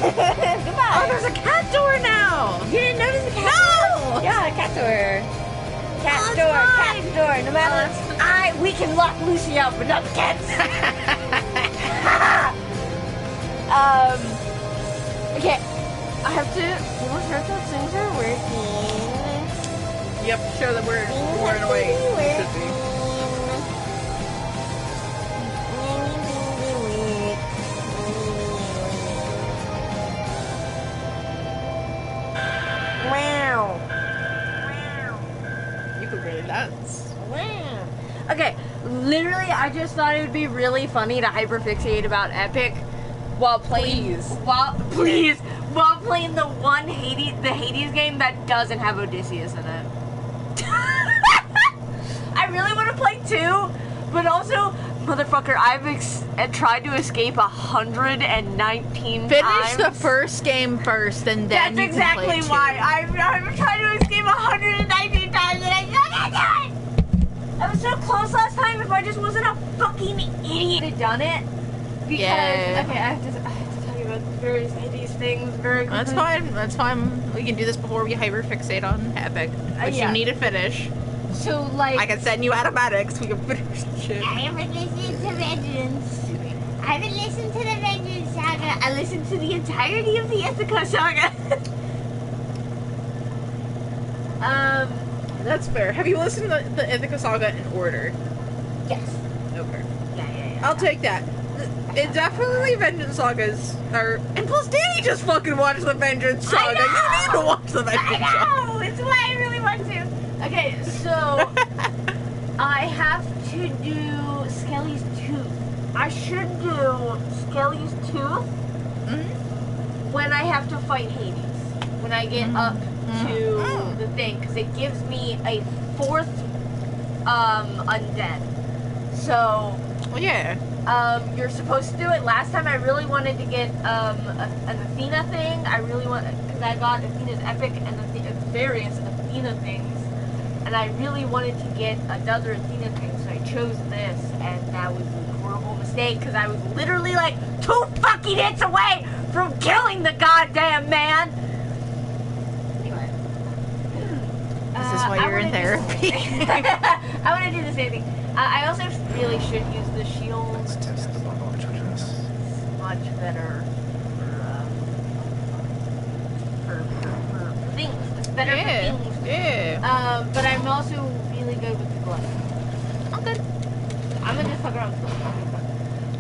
Goodbye. Oh, there's a cat door now. You didn't notice the cat door? Yeah, cat door. Cat door. No matter we can lock Lucy out, but not the cats. Okay. I have to make sure that things are working. Yep, sure that we're in a way it should be. Wow. You could really dance. Wow. Okay, literally, I just thought it would be really funny to hyperfixate about Epic while playing. While playing the one Hades game that doesn't have Odysseus in it. I really want to play 2, but also, motherfucker, I've tried to escape 119 times. Finish the first game first, and then That's exactly why. I've tried to escape 119 times, and I can't do it! I was so close last time. If I just wasn't a fucking idiot, I'd done it. Because, okay, I have to tell you about various Hades things very quickly. That's fine. We can do this before we hyperfixate on Epic, which you need to finish. So, like, I can send you automatics. We can finish the shit. I haven't listened to Vengeance. I haven't listened to the Vengeance saga. I listened to the entirety of the Ithaca saga. That's fair. Have you listened to the Ithaca saga in order? Yes. Okay. Yeah. I'll take that. It definitely Vengeance sagas are, and plus Danny just fucking watched the Vengeance saga. You need to watch the Vengeance saga. I know. It's why I really want to. Okay, so I have to do Skelly's Tooth. I should do Skelly's Tooth when I have to fight Hades. When I get up to the thing, because it gives me a 4th undead. So yeah. You're supposed to do it. Last time I really wanted to get an Athena thing. I really want, because I got Athena's Epic and various Athena things. And I really wanted to get another Athena thing, so I chose this, and that was a horrible mistake, because I was literally like 2 fucking hits away from killing the goddamn man! Anyway. This is why you're in therapy. I want to do the same thing. I also really should use the shield. Let's test the bubble judges. It's much better for things. It's better for things. Yeah. But I'm also really good with the glove. I'm good. I'm gonna just fuck around with the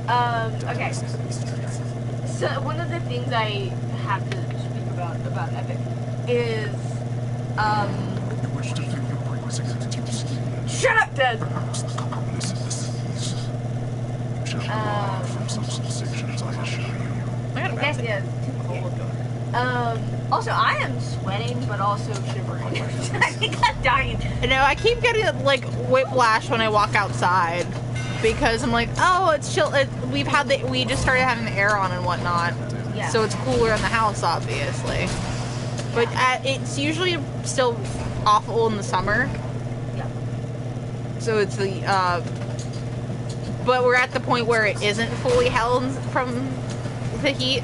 glove. Okay. So one of the things I have to speak about Epic is, shut up, Dad! I guess, yeah, it's too cold. Also, I am sweating, but also shivering. I think I'm dying. You know, I keep getting, like, whiplash when I walk outside. Because I'm like, oh, it's chill. We just started having the air on and whatnot. Yeah. So it's cooler in the house, obviously. But it's usually still awful in the summer. Yeah. So it's the, but we're at the point where it isn't fully held from the heat.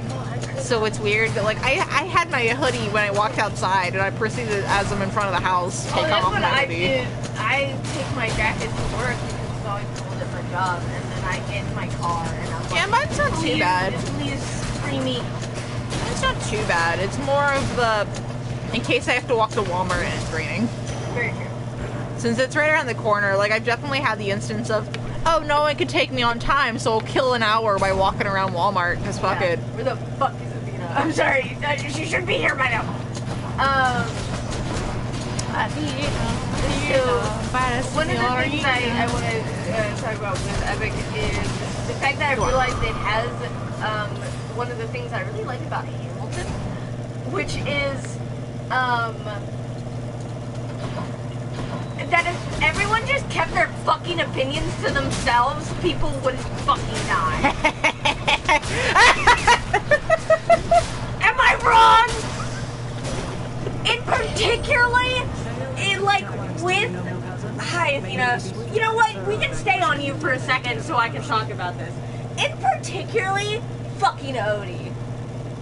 So it's weird that, like, I had my hoodie when I walked outside, and I proceeded, as I'm in front of the house, take off my hoodie. I take my jacket to work because it's always a whole different job, and then I get in my car, and I'm like, Yeah, mine's not too bad. Please screamy. It's not too bad. It's more of the, in case I have to walk to Walmart and it's raining. Very true. Since it's right around the corner, like, I've definitely had the instance of, oh, no one could take me on time, so I'll kill an hour by walking around Walmart, because fuck it. Where the fuck is Athena? I'm sorry, she should be here by now. So, one of the things I want to talk about with Epic is the fact that I realized it has, one of the things I really like about Hamilton, which is, that if everyone just kept their fucking opinions to themselves, people wouldn't fucking die. Am I wrong? In particularly, hi Athena, you know what, we can stay on you for a second so I can talk about this. In particularly, fucking Odie.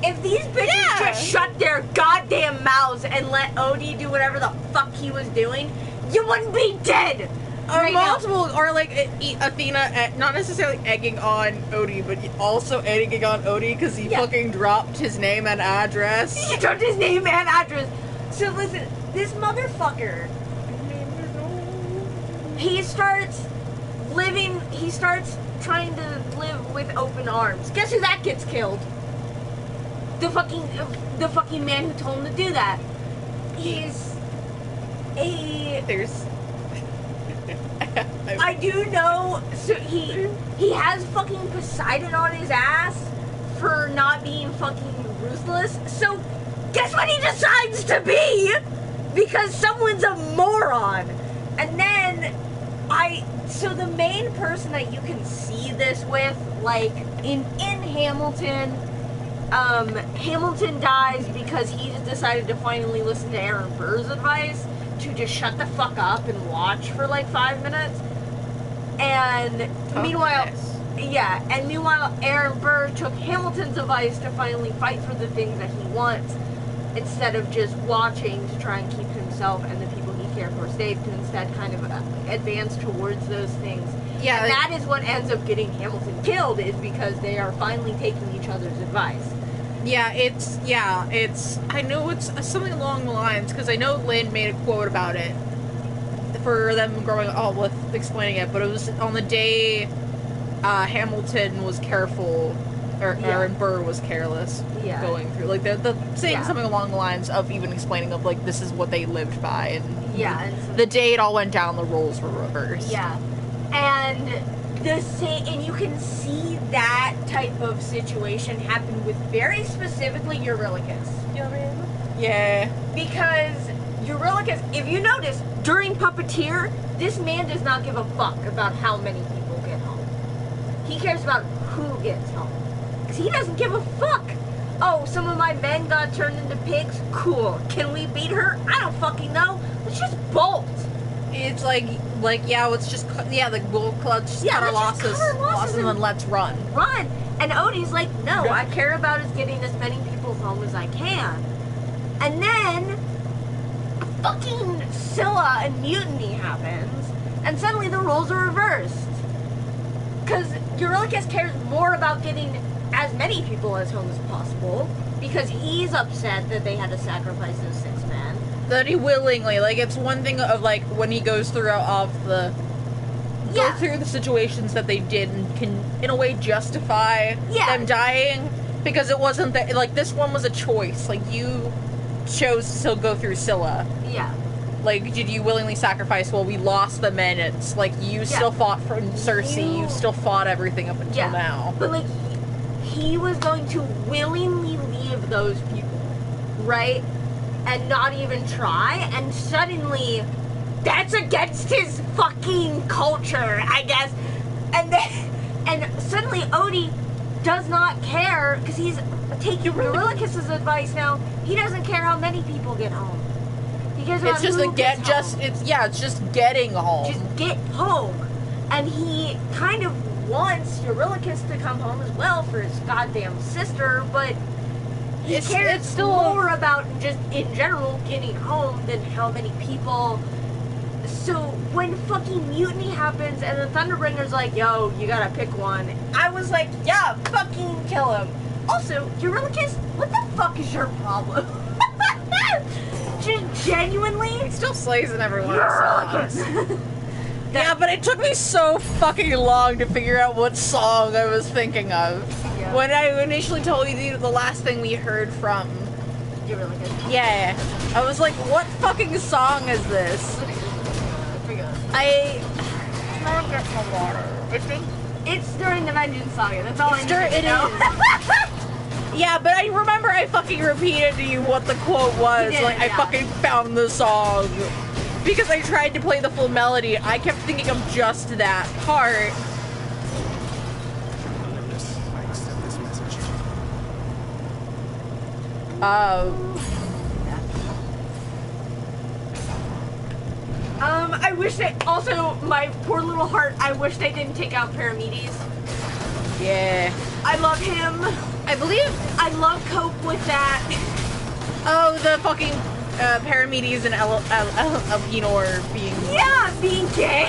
If these bitches just shut their goddamn mouths and let Odie do whatever the fuck he was doing, you wouldn't be dead. Or multiple, or like Athena, not necessarily egging on Odie, but also egging on Odie because he fucking dropped his name and address. He dropped his name and address. So listen, this motherfucker, he starts trying to live with open arms. Guess who that gets killed? The fucking man who told him to do that. I do know. So he has fucking Poseidon on his ass for not being fucking ruthless. So guess what he decides to be? Because someone's a moron. And then so the main person that you can see this with, like in Hamilton, Hamilton dies because he just decided to finally listen to Aaron Burr's advice to just shut the fuck up and watch for like 5 minutes. And meanwhile, Aaron Burr took Hamilton's advice to finally fight for the things that he wants, instead of just watching to try and keep himself and the people he cared for safe, to instead kind of advance towards those things. Yeah, and that is what ends up getting Hamilton killed, is because they are finally taking each other's advice. I know it's something along the lines, because I know Lynn made a quote about it for them growing up with explaining it, but it was on the day Hamilton was careful, or Aaron Burr was careless going through. Like, they're saying something along the lines of even explaining of, like, this is what they lived by, and and the day it all went down, the roles were reversed. Yeah. And and you can see that type of situation happen with very specifically Eurylochus. You know what I mean? Yeah. Because Eurylochus, if you notice, during Puppeteer, this man does not give a fuck about how many people get home. He cares about who gets home. Because he doesn't give a fuck. Oh, some of my men got turned into pigs? Cool. Can we beat her? I don't fucking know. Let's just bolt. It's let's just cut our losses and then let's run. And Odie's like, no, I care about is getting as many people home as I can. And then fucking Scylla and mutiny happens, and suddenly the roles are reversed. Because Eurylochus cares more about getting as many people as home as possible, because he's upset that they had to sacrifice those 6 men. That he willingly, like, it's one thing of, like, when he goes through go through the situations that they did and can, in a way, justify them dying, because it wasn't that, like, this one was a choice. Like, you chose to still go through Scylla. Yeah. Like, did you willingly sacrifice? Well, we lost the men. It's like, you still fought for Cersei. You still fought everything up until now. But, like, he was going to willingly leave those people, right? And not even try, and suddenly that's against his fucking culture, I guess. And suddenly Odie does not care, because he's taking Eurylochus's advice now. He doesn't care how many people get home. He cares about it's just getting home. Just get home. And he kind of wants Eurylochus to come home as well for his goddamn sister, but he cares still more about just, in general, getting home than how many people. So when fucking mutiny happens and the Thunderbringer's like, yo, you gotta pick one, I was like, yeah, fucking kill him. Also, Eurylochus, what the fuck is your problem? Just genuinely? He still slays in every one of his songs. Yeah, but it took me so fucking long to figure out what song I was thinking of. Yeah. When I initially told you the last thing we heard from Eurylochus. Yeah. I was like, what fucking song is this? I get some water. I think it's during the Vengeance Saga. That's all I need to know. Yeah, but I remember I fucking repeated to you what the quote was. I fucking found the song. Because I tried to play the full melody, I kept thinking of just that part. I wish they, also, my poor little heart, I wish they didn't take out Paramedes. Yeah. I love him. I believe. I love Cope with that. Oh, the fucking Paramedes and Elpenor being. Yeah, being gay.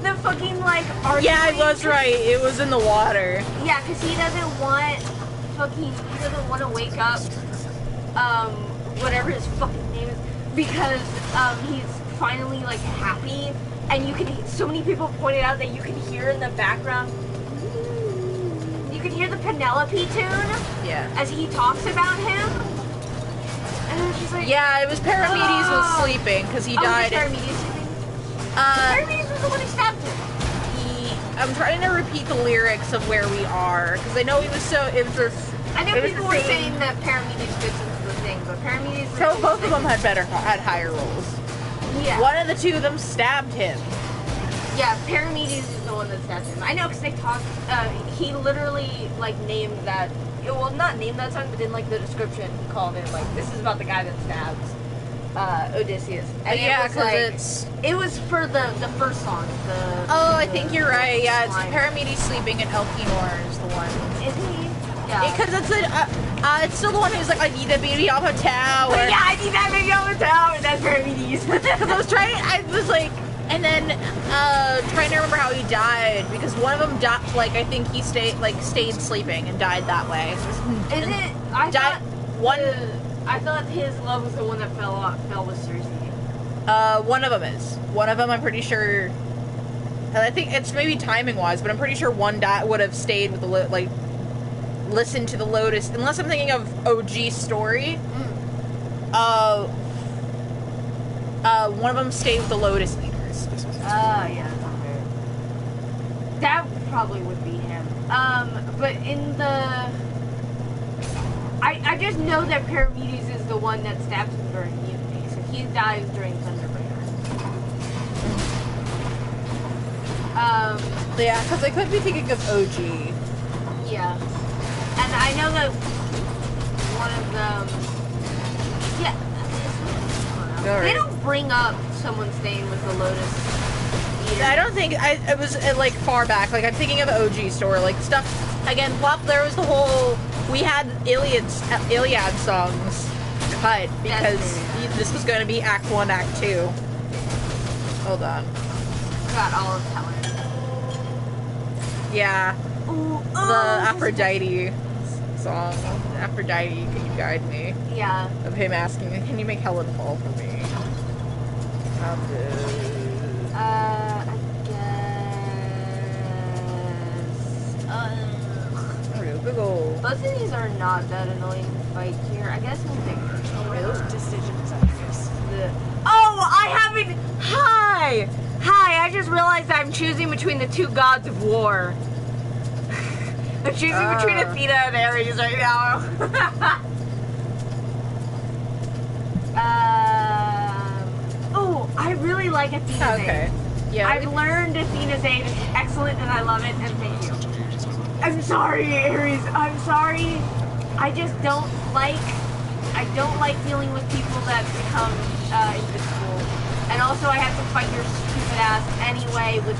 The fucking like arguing. Yeah, I was right. It was in the water. Yeah, because he doesn't want to wake up, whatever his fucking name is, because he's finally like happy, and so many people pointed out that you can hear in the background, you can hear the Penelope tune, Yeah. as he talks about him, and it was just like, Yeah, it was Paramedes was sleeping because he died. Was Paramedes sleeping? Paramedes was the one who stabbed him. I'm trying to repeat the lyrics of where we are because I know he was so. It was just. I know people were saying that Paramedes fits into the thing, but Paramedes. So both of them had higher rolls. Yeah. One of the two of them stabbed him. Yeah, Paramedes is the one that stabbed him. I know because they talked. He literally like named that. Well, not named that song, but in like the description, he called it like this is about the guy that stabs Odysseus. And Yeah, because it's. It was for the first song. I think you're right. Yeah, it's Paramedes sleeping and Elpenor is the one. Is he? Yeah. Because it's still the one who's like, I need a baby off a tower. Yeah, I need that baby off a tower. That's Paramedes. Because I was like, and then trying to remember how he died because one of them died. Like I think he stayed sleeping and died that way. Is it? I thought his love was the one that fell with Cersei. One of them is. One of them, I'm pretty sure. I think it's maybe timing wise, but I'm pretty sure one would have stayed with the listened to the Lotus, unless I'm thinking of OG story. One of them stayed with the Lotus leaders. Yeah. That probably would be him. But in the... I just know that Paramedes is the one that stabs him during Mutiny, so he dies during Thunderbreaker. Yeah, because I could be thinking of OG. Yeah. And I know that one of them... Yeah. They don't bring up someone staying with the Lotus Eater. I don't think it was like far back. Like I'm thinking of OG story, like stuff. Again, there was the whole. We had Iliad songs cut because this was going to be Act 1, Act 2. Hold on. Got all of Helen. Yeah. The Aphrodite song. Aphrodite, can you guide me? Yeah. Of him asking, can you make Helen fall for me? I guess. Google. Both of these are not that annoying to fight here. I guess we'll pick Decisions, I guess. Oh, I haven't. Hi! I just realized I'm choosing between the two gods of war. I'm choosing between Athena and Ares right now. I really like Athena's Okay. Aid. Yeah. I've learned Athena's Aid is excellent and I love it and thank you. I'm sorry, Ares. I'm sorry. I just don't like dealing with people that become invisible. And also I have to fight your stupid ass anyway with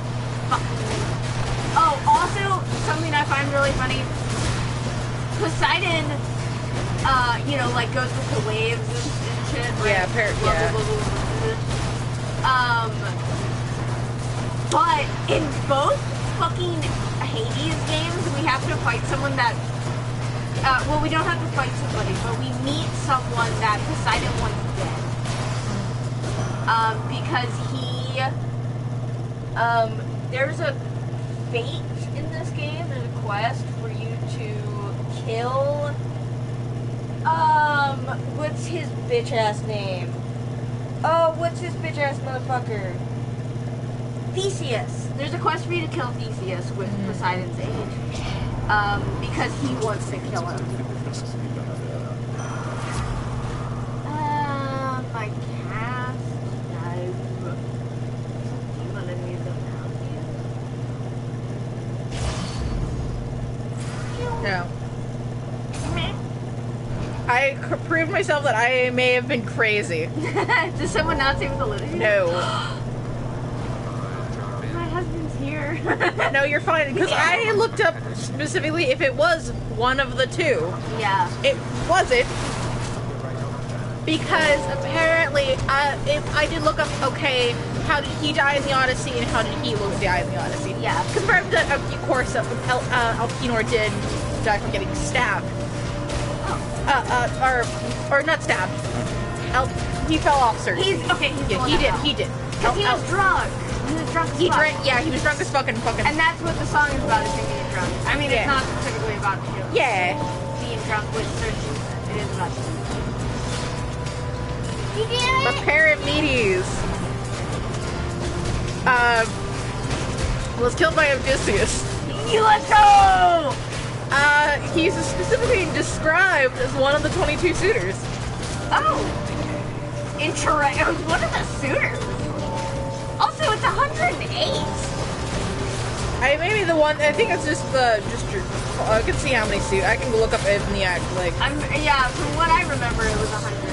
fucking... Oh, also, something I find really funny, Poseidon, goes with the waves and shit, right? Yeah, but in both fucking Hades games, we have to fight someone that, we don't have to fight somebody, but we meet someone that Poseidon wants dead. Because there's a fate in this game, there's a quest for you to kill, what's his bitch-ass name? Oh, what's his bitch-ass motherfucker? Theseus. There's a quest for you to kill Theseus with Poseidon's aid. Because he wants to kill him. My cast? No. Do you want to move them out here? No. I proved myself that I may have been crazy. Does someone not say with the Lotus? No. My husband's here. answer. No, you're fine, because I looked up specifically if it was one of the two. Yeah. It wasn't. Because apparently, if I did look up, okay, how did he die in the Odyssey and how did he die in the Odyssey? Yeah. Because apparently that, of course, Alkinor did die from getting stabbed. Or not stabbed. He fell off, sir. He's okay. He's Yeah, he did. Because he was drunk. He was drunk as He fuck. drank. Yeah, he was drunk as fucking. And that's what the song is about, is him being drunk. I mean, Yeah. it's not specifically about him. Yeah. Being drunk with certain. It is about him. You did it. But Paramedes was killed by Odysseus. Let's go. He's specifically described as one of the 22 suitors. Oh. Interesting. It was one of the suitors. Also, it's 108. Maybe the one. I think it's just the. I can see how many suits. I can look up in the act. Like. Yeah. From what I remember, it was 108.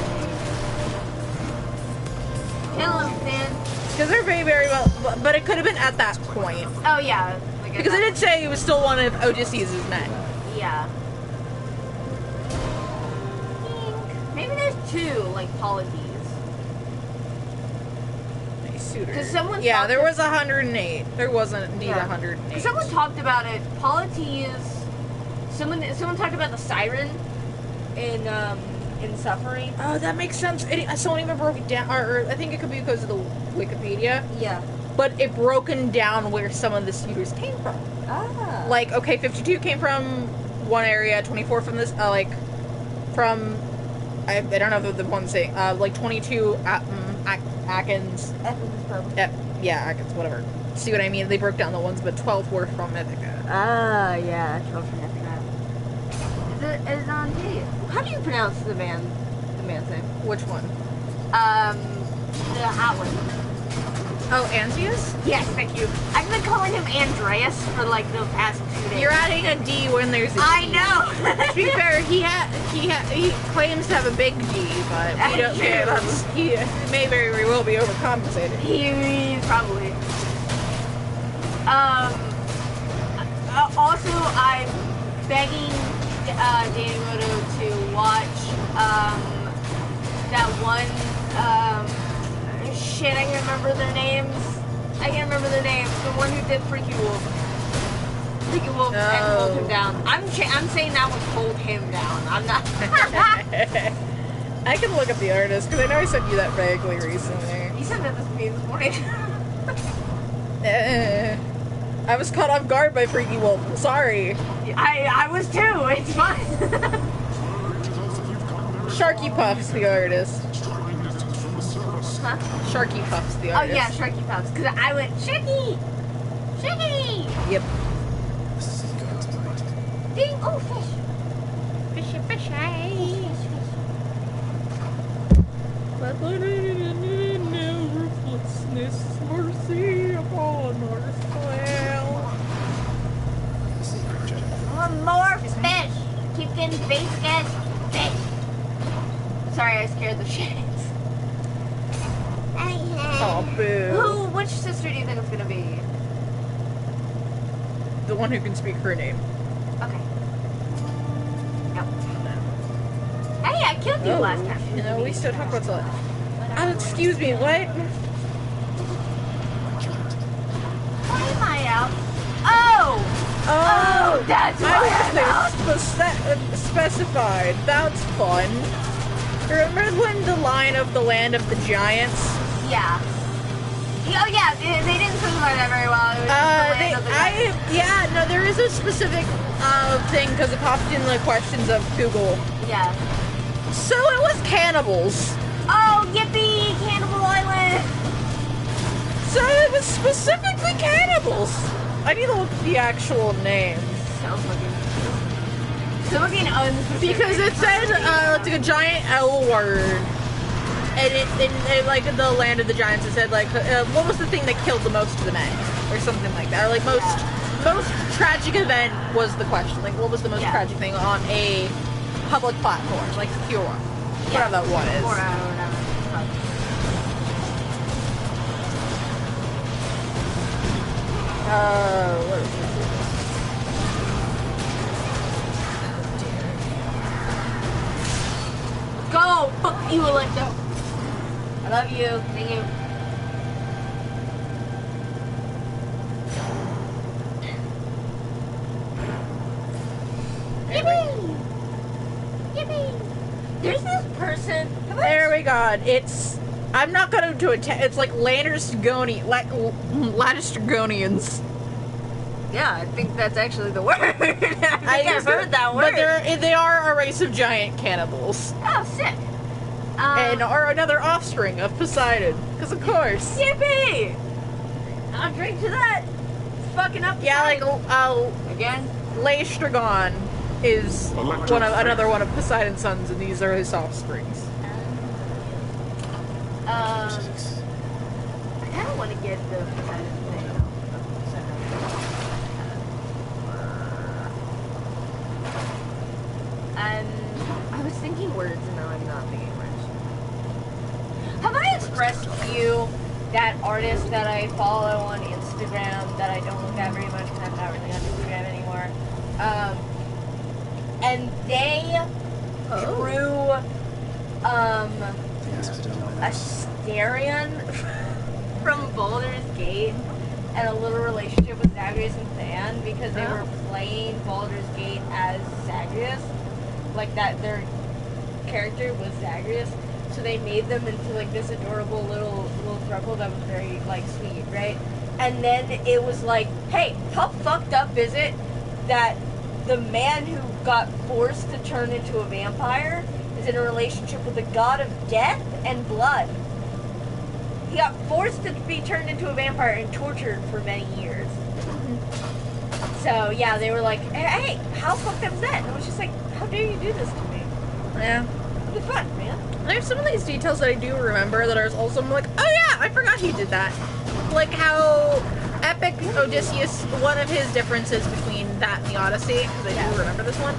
Kill him, Dan. Because they're very well. But it could have been at that point. Oh yeah. Like Because it did say it was still one of Odysseus' men. Yeah. Maybe there's two, like Polides. Suitors. 'Cause someone Yeah, talked there was 108. There wasn't indeed 108. Because someone talked about it. Polides. Someone talked about the siren in Suffering. Oh, that makes sense. Someone even broke it down, or I think it could be because of the Wikipedia. Yeah. But it broken down where some of the suitors came from. Ah. Like, okay, 52 came from one area, 24 from this, from, I don't know the one saying, like 22 Atkins. Yeah, Atkins, whatever. See what I mean? They broke down the ones, but 12 were from Ithaca. Ah, yeah, 12 from Ithaca. Is it on tape? How do you pronounce the man's name? Which one? The hot one. Oh, Antius? Yes, thank you. I've been calling him Andreas for like the past 2 days. You're adding a D when there's a D. I know. To be fair, he claims to have a big D, but we don't care. He may very well be overcompensated. He probably. Also, I'm begging Danny Moto to watch that one. Shit, I can't remember their names. The one who did Freaky Wolf. Freaky Wolf and hold him down. I'm saying that one hold him down. I'm not. I can look up the artist because I know I sent you that vaguely recently. You sent that to me this morning. I was caught off guard by Freaky Wolf. Sorry. I was too. It's fine. Sharky Puff's the artist. Huh? Sharky Puff's the artist. Oh yeah, Sharky Puffs. Because I went Sharky. Yep. Ding! Oh, fish. Fishy, fishy. Ruthlessness, mercy upon our soil. More fish. Keep getting fish. Sorry, I scared the shit. Oh, boo. Which sister do you think it's gonna be? The one who can speak her name. Okay. Yep. Hey, I killed you last time. You know, we still talk about that. Oh, excuse me, what? Why am I out? Oh, that's why I'm out. Specified. That's fun. Remember when the line of the land of the giants? Yeah. Oh yeah, they didn't specify that very well. It was just the land of the giants. No, there is a specific thing because it popped in the questions of Google. Yeah. So it was cannibals. Oh, yippee! Cannibal Island! So it was specifically cannibals. I need to look at the actual name. Sounds looking unspecific. Because it said, like a giant L word. And it like, the land of the giants, it said, like, what was the thing that killed the most of the men? Or something like that. Or, like, most tragic event was the question. Like, what was the most tragic thing on a public platform? Like, secure one. Whatever that one is. Or whatever. What is this? Go! Fuck you, Electo! I love you. Thank you. Yippee! Yippee! There's this person. There we go. It's. I'm not going to attempt. It's like Lannistergonians. Yeah, I think that's actually the word. I think I've heard that word. But they are a race of giant cannibals. Oh, sick. And are another offspring of Poseidon. Because of course. Yippee! I'll drink to that. It's fucking up. Yeah, like, again? Laestragon is another one of Poseidon's sons, and these are his offsprings. I kind of want to get the Poseidon thing. And I was thinking words, and now I'm not thinking words. Have I expressed to you that artist that I follow on Instagram that I don't look at very much because I'm not really on Instagram anymore? And they drew a Starion from Baldur's Gate and a little relationship with Zagreus and Than because they were playing Baldur's Gate as Zagreus. Like that, their character was Zagreus. So they made them into like this adorable little throuple that was very like sweet, right? And then it was like, hey, how fucked up is it that the man who got forced to turn into a vampire is in a relationship with the god of death and blood? He got forced to be turned into a vampire and tortured for many years. So yeah, they were like, hey, how fucked up is that? And it was just like, how dare you do this to me? Yeah. It was fun, man. There's some of these details that I do remember that are also like, oh yeah, I forgot he did that. Like how Epic Odysseus, one of his differences between that and the Odyssey, because I do remember this one,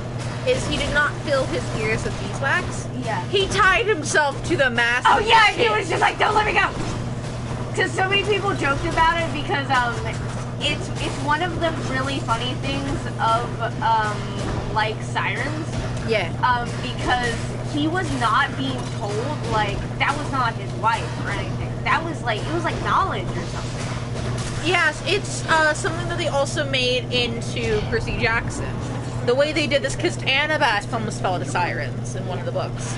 is he did not fill his ears with beeswax. Yeah. He tied himself to the mast. Oh yeah, he was just like, don't let me go. Because so many people joked about it because it's one of the really funny things of like sirens. Yeah. Because he was not being told like that was not his wife or anything. That was like it was like knowledge or something. Yes, it's something that they also made into Percy Jackson. The way they did this, because Annabeth almost fell to sirens in one of the books.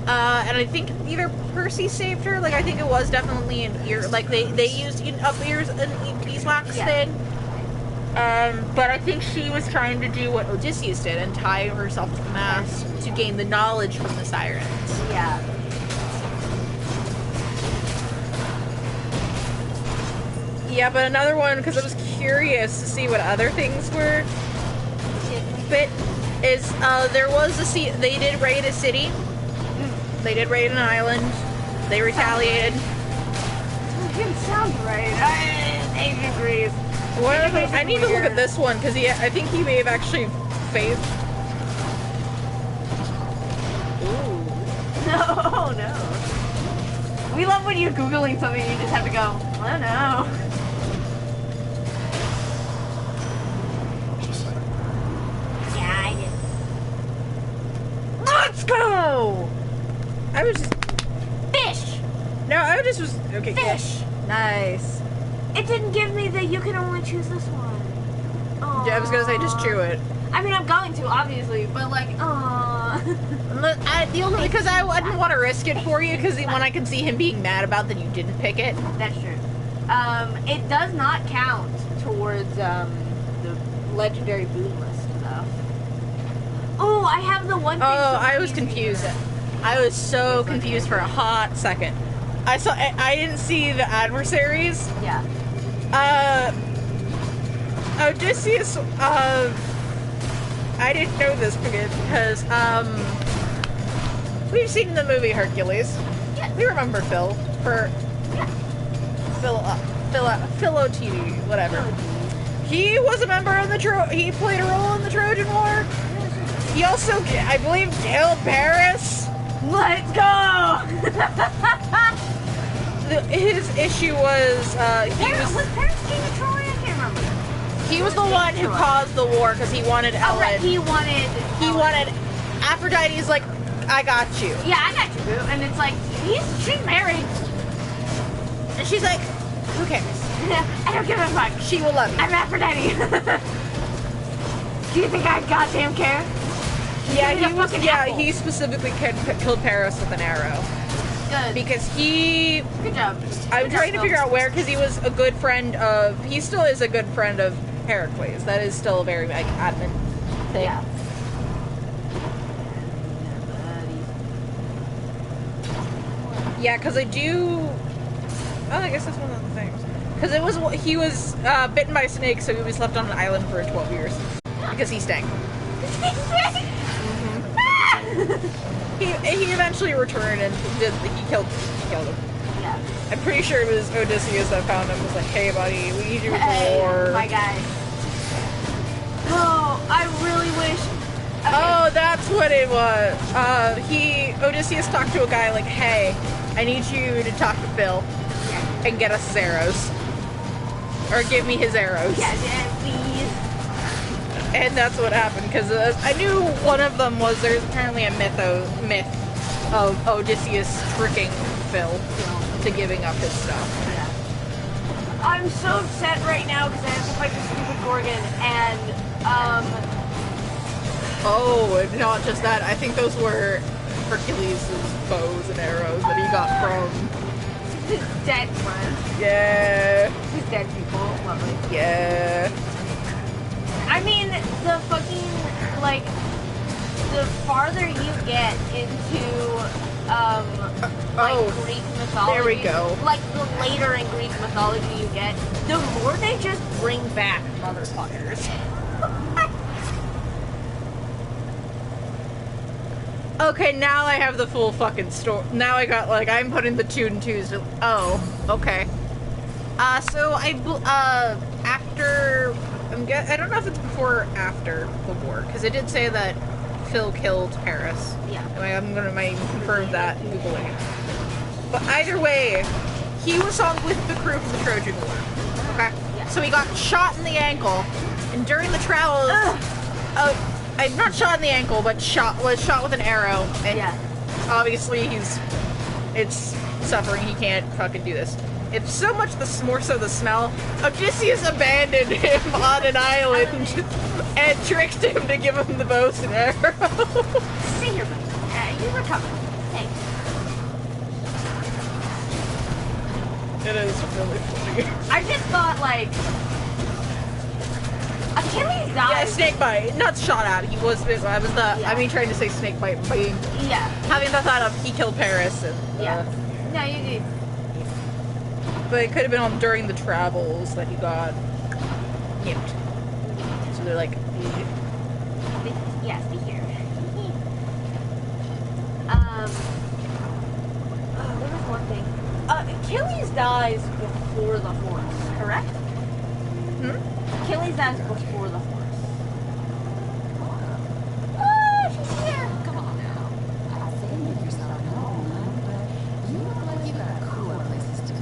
And I think either Percy saved her, like I think it was definitely an ear, like they used up ears and beeswax thing. But I think she was trying to do what Odysseus did and tie herself to the mast to gain the knowledge from the sirens. Yeah. Yeah, but another one, because I was curious to see what other things were, but is, there was a they did raid a city, they did raid an island, they retaliated. It sounds right. 8 degrees. I need to look at this one, because I think he may have actually faced. Ooh. No, no. We love when you're Googling something and you just have to go, I don't know. Yeah, I did. Let's go! I was just... Fish! No, I just was... Okay, Fish! Cool. Nice. It didn't give me the you can only choose this one. Aww. Yeah, I was gonna say just chew it. I mean, I'm going to, obviously, but like, The only because I didn't want to risk it for you, because the one I could see him being mad about that you didn't pick it. That's true. It does not count towards the legendary boon list stuff. Oh, I have the one thing. Oh, I was confused. I was so confused for a hot second. I didn't see the adversaries. Yeah. Odysseus, I didn't know this because, we've seen the movie Hercules. Yeah. We remember Phil for, Phil OTD, whatever. He was a member of he played a role in the Trojan War. He also, I believe, killed Paris. Let's go! His issue was, Was Paris King of Troy? He was the one who caused the war because he wanted Ellen. Oh, right, he wanted Aphrodite's like, I got you. Yeah, I got you, boo. And it's like, she's married. And she's like, who cares? I don't give a fuck. She will love you. I'm Aphrodite. Do you think I goddamn care? He specifically killed Paris with an arrow. Good. Because he... Good job. I'm trying to figure out where, because he was a good friend of... He still is a good friend of Heracles. That is still a very, like, admin thing. Yeah. Yeah, because I do... Oh, I guess that's one of the things. Because he was bitten by a snake, so he was left on an island for 12 years. Because he stank. He eventually returned and he killed him. Yeah. I'm pretty sure it was Odysseus that found him. Was like, hey buddy, we need you for war. My guy. Oh, I really wish. Okay. Oh, that's what it was. Odysseus talked to a guy like, hey, I need you to talk to Phil and get us his arrows. Or give me his arrows. Yeah, please. And that's what happened, because I knew one of them was, there's apparently a myth of Odysseus tricking Phil to giving up his stuff. Yeah. I'm so upset right now because I have to fight the stupid Gorgon, and, Oh, and not just that, I think those were Hercules' bows and arrows that he got from... his dead friends. Yeah. His dead people. Lovely. Yeah. I mean, the fucking, like, the farther you get into, Greek mythology. There we go. Like, the later in Greek mythology you get, the more they just bring back motherfuckers. Okay, now I have the full fucking story. Now I got, like, I'm putting the 2 and 2s. Oh, okay. After... I don't know if it's before or after the war, because it did say that Phil killed Paris. Yeah. I'm gonna confirm that Googling it. But either way, he was on with the crew from the Trojan War. Okay? Yeah. So he got shot in the ankle, and during the travels... I'm not shot in the ankle, but was shot with an arrow, and obviously it's suffering, he can't fucking do this. It's so much more so the smell. Odysseus abandoned him on an island and tricked him to give him the bows and arrows. Stay here, buddy. You recover. Thanks. It is really funny. I just thought, like, Achilles died. Yeah, snake bite. Not shot at. He was. I mean, trying to say snake bite. Yeah. Having the thought of he killed Paris. And, No, you did. But it could have been during the travels that he got nipped. So they're like, yes, be here. There was one thing. Achilles dies before the horse, correct? Achilles dies before the horse. Oh, she's here! Come on now. I say make yourself known, but you look like you got cooler places to be.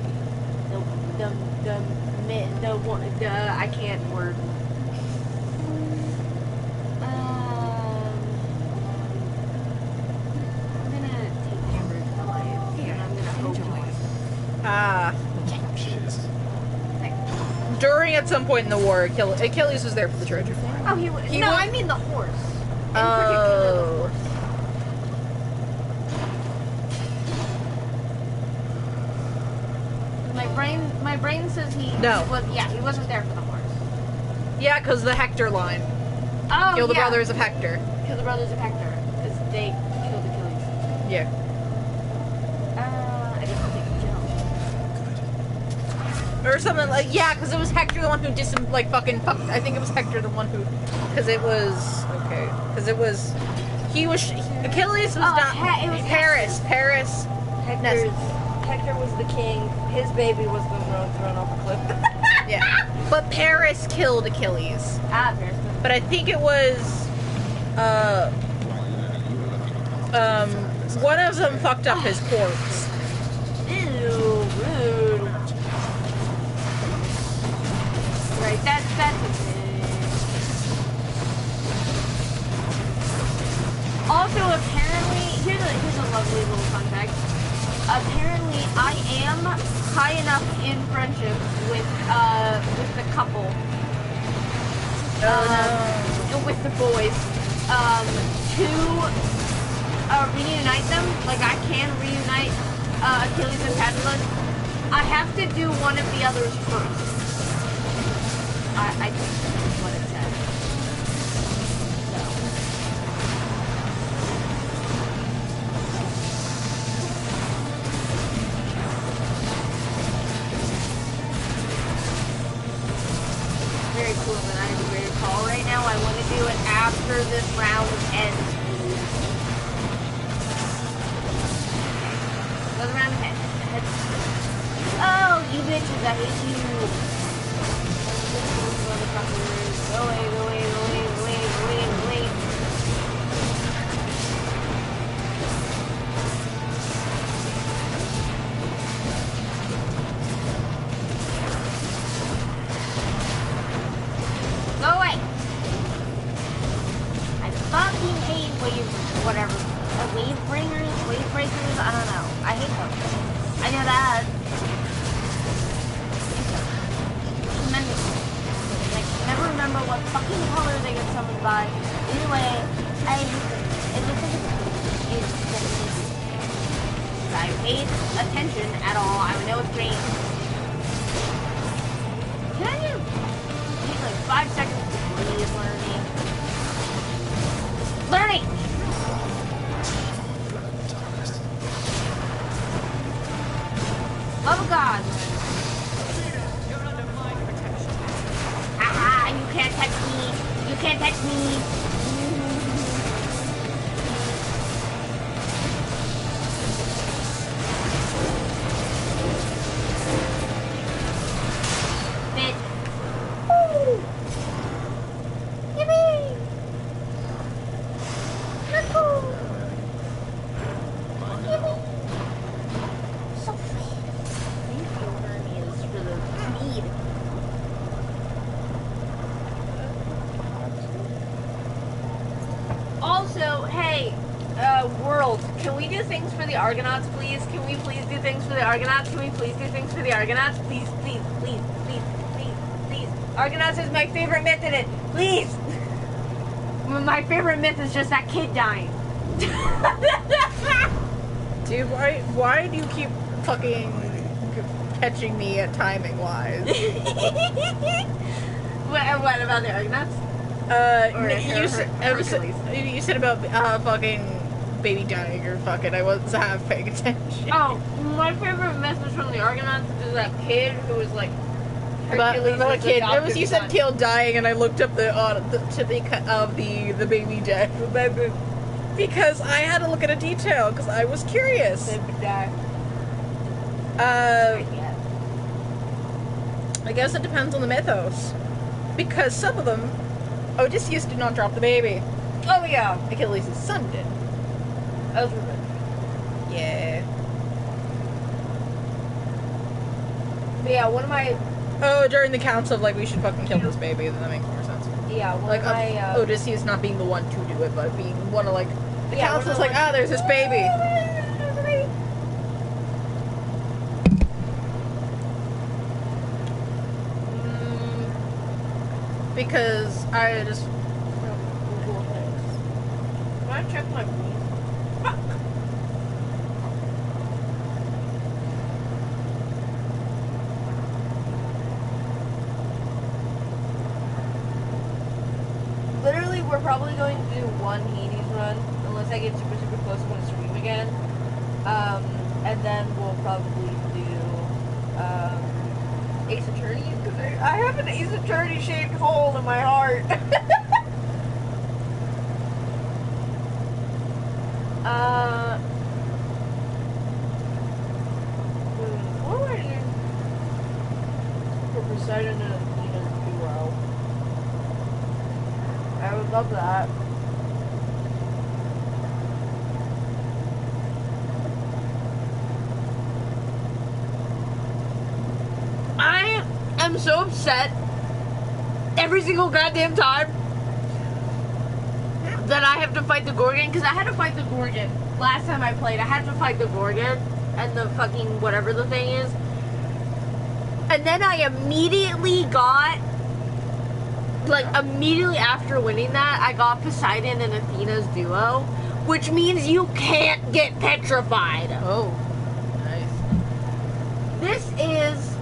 I can't word. I'm gonna take Amber to the life, and I'm gonna hope. During at some point in the war, Achilles was there for the Trojan War. Oh, he was. No, I mean the horse. In particular, the horse. My brain says he. No. He wasn't there for the horse. Yeah, because the Hector line. Oh, Kill the brothers of Hector. Kill the brothers of Hector, because they killed Achilles. Yeah. I didn't think Jill. Or something like, yeah, because it was Hector the one who I think it was Hector the one who, because it was, Achilles was not, it was Paris. Hector was the king, his baby was the one thrown off a cliff. Yeah. But Paris killed Achilles. Paris. But I think it was, one of them fucked up his corpse. Ew, rude. Right, that's it. here's a lovely little fun fact. Apparently, I am high enough in friendship with the couple. With the boys. To reunite them. Like, I can reunite Achilles and Padulus. I have to do one of the others first. I think that's what it said. Very cool, and I have a great call right now. I want to do it after this round ends. Another round ahead. Oh, you bitches, I hate you. Motherfuckers. Go away, go away, go away, go away, go away, go away. Go away! I fucking hate whatever. Wave breakers, I don't know. I hate them. I know that. Tremendous. Like, never remember what fucking color they get summoned by. Anyway, I hate them. It looks like I paid attention at all. I know it's green. Can I do? Need like 5 seconds to please learning. Oh God! You're under my protection. Haha! You can't touch me! You can't touch me! Bit. Woo! Yippee! Yahoo! Yippee! So free. Thank you, Hermes, for the speed. Also, hey, world, can we do things for the Argonauts, please? Can we please do things for the Argonauts? Can we please do things for the Argonauts? Please, please, please, please, please, please. Argonauts is my favorite myth in it. Please! My favorite myth is just that kid dying. Dude, why do you keep fucking catching me at timing wise? What about the Argonauts? You said about fucking baby dying or fucking I wasn't half paying attention. Oh, my favorite message from the Argonauts is that kid who was like About a kid. It was you said son. killed dying, and I looked up the baby death because I had to look at a detail because I was curious. I guess it depends on the mythos because some of them, Odysseus did not drop the baby. Oh yeah, Achilles' son did. that was revenge. Yeah. But yeah, one of my During the council of like we should fucking kill this baby, then that makes more sense. one Like of my Odysseus not being the one to do it, but being one of like the Yeah, council's one of like, the there's this baby. Because I just Google things. Can I check my Fuck. Literally, we're probably going to do one Hades run, unless I get super, super close and want to stream again. And then we'll probably do, Ace Attorney, because I have an Ace Attorney shaped hole in my heart. What do I do for Poseidon and Athena's duo? I would love that. I am so upset every single goddamn time that I have to fight the Gorgon, because I had to fight the Gorgon last time I played. I had to fight the Gorgon and the fucking whatever the thing is. And then I immediately got, like, immediately after winning that, I got Poseidon and Athena's duo, which means you can't get petrified. Oh, nice. This is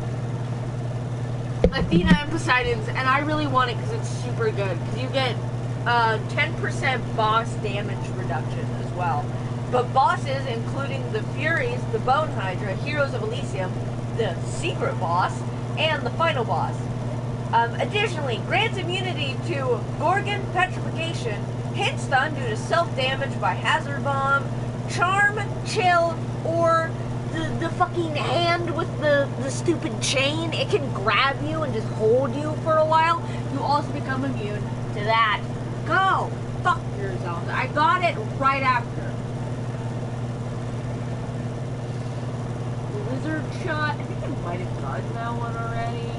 Athena and Poseidon's, and I really want it because it's super good. Because you get 10% boss damage reduction as well. But bosses, including the Furies, the Bone Hydra, Heroes of Elysium, the secret boss, and the final boss. Additionally, grants immunity to Gorgon Petrification, hit stun due to self-damage by Hazard Bomb, Charm, Chill, or the fucking hand with the stupid chain. It can grab you and just hold you for a while. You also become immune to that. Go! Fuck yourselves. I got it right after. Lizard shot. I think I might have gotten that one already.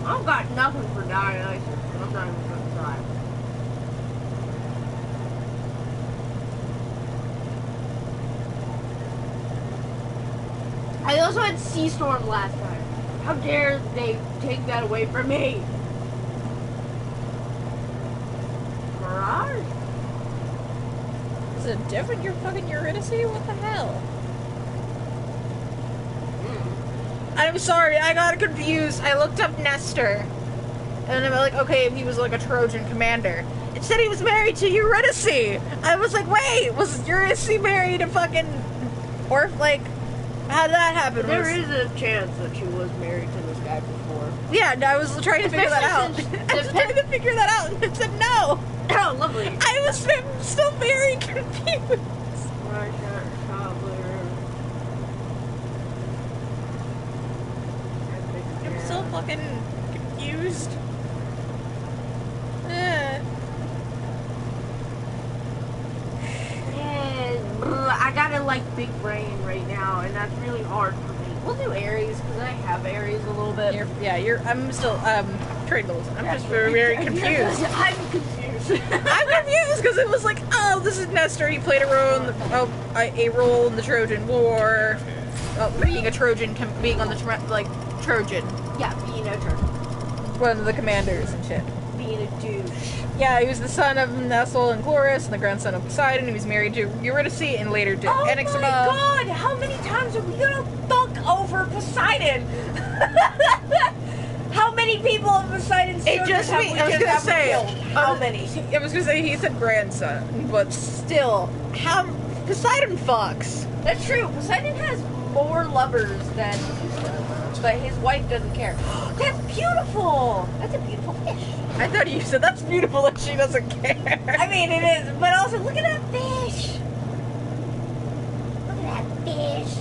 I've got nothing for Dionysus, so I'm not even gonna try. I also had Sea Storm last time. How dare they take that away from me? Mirage? Is it different? You're fucking Eurydice? What the hell? I'm sorry, I got confused. I looked up Nestor. And I'm like, okay, if he was like a Trojan commander. It said he was married to Eurydice. I was like, wait, was Eurydice married to fucking... Or, like, how did that happen? There is a chance that she was married to this guy before. Yeah, I was trying to figure that out. I was trying to figure that out, and it said no. Oh, lovely. I'm still very confused. I'm so fucking confused. I got a like big brain right now, and that's really hard for me. We'll do Aries because I have Aries a little bit. I'm still trade goals. I'm just very confused. I'm confused. I'm confused because it was like, oh, this is Nestor. He played a role in the Trojan War. Being a Trojan, being on the Trojan. Yeah, being a Trojan. One of the commanders and shit. Being a douche. Yeah, he was the son of Nestle and Chloris and the grandson of Poseidon. He was married to Eurydice and later to Anaxima. Oh my god, how many times are we gonna fuck over Poseidon? How many people of Poseidon's children have we I was gonna say, killed? How many? I was gonna say he said grandson, but still, how Poseidon fucks. That's true. Poseidon has more lovers than Zeus does, but his wife doesn't care. That's beautiful. That's a beautiful fish. I thought you said that's beautiful that she doesn't care. I mean, it is, but also look at that fish. Look at that fish.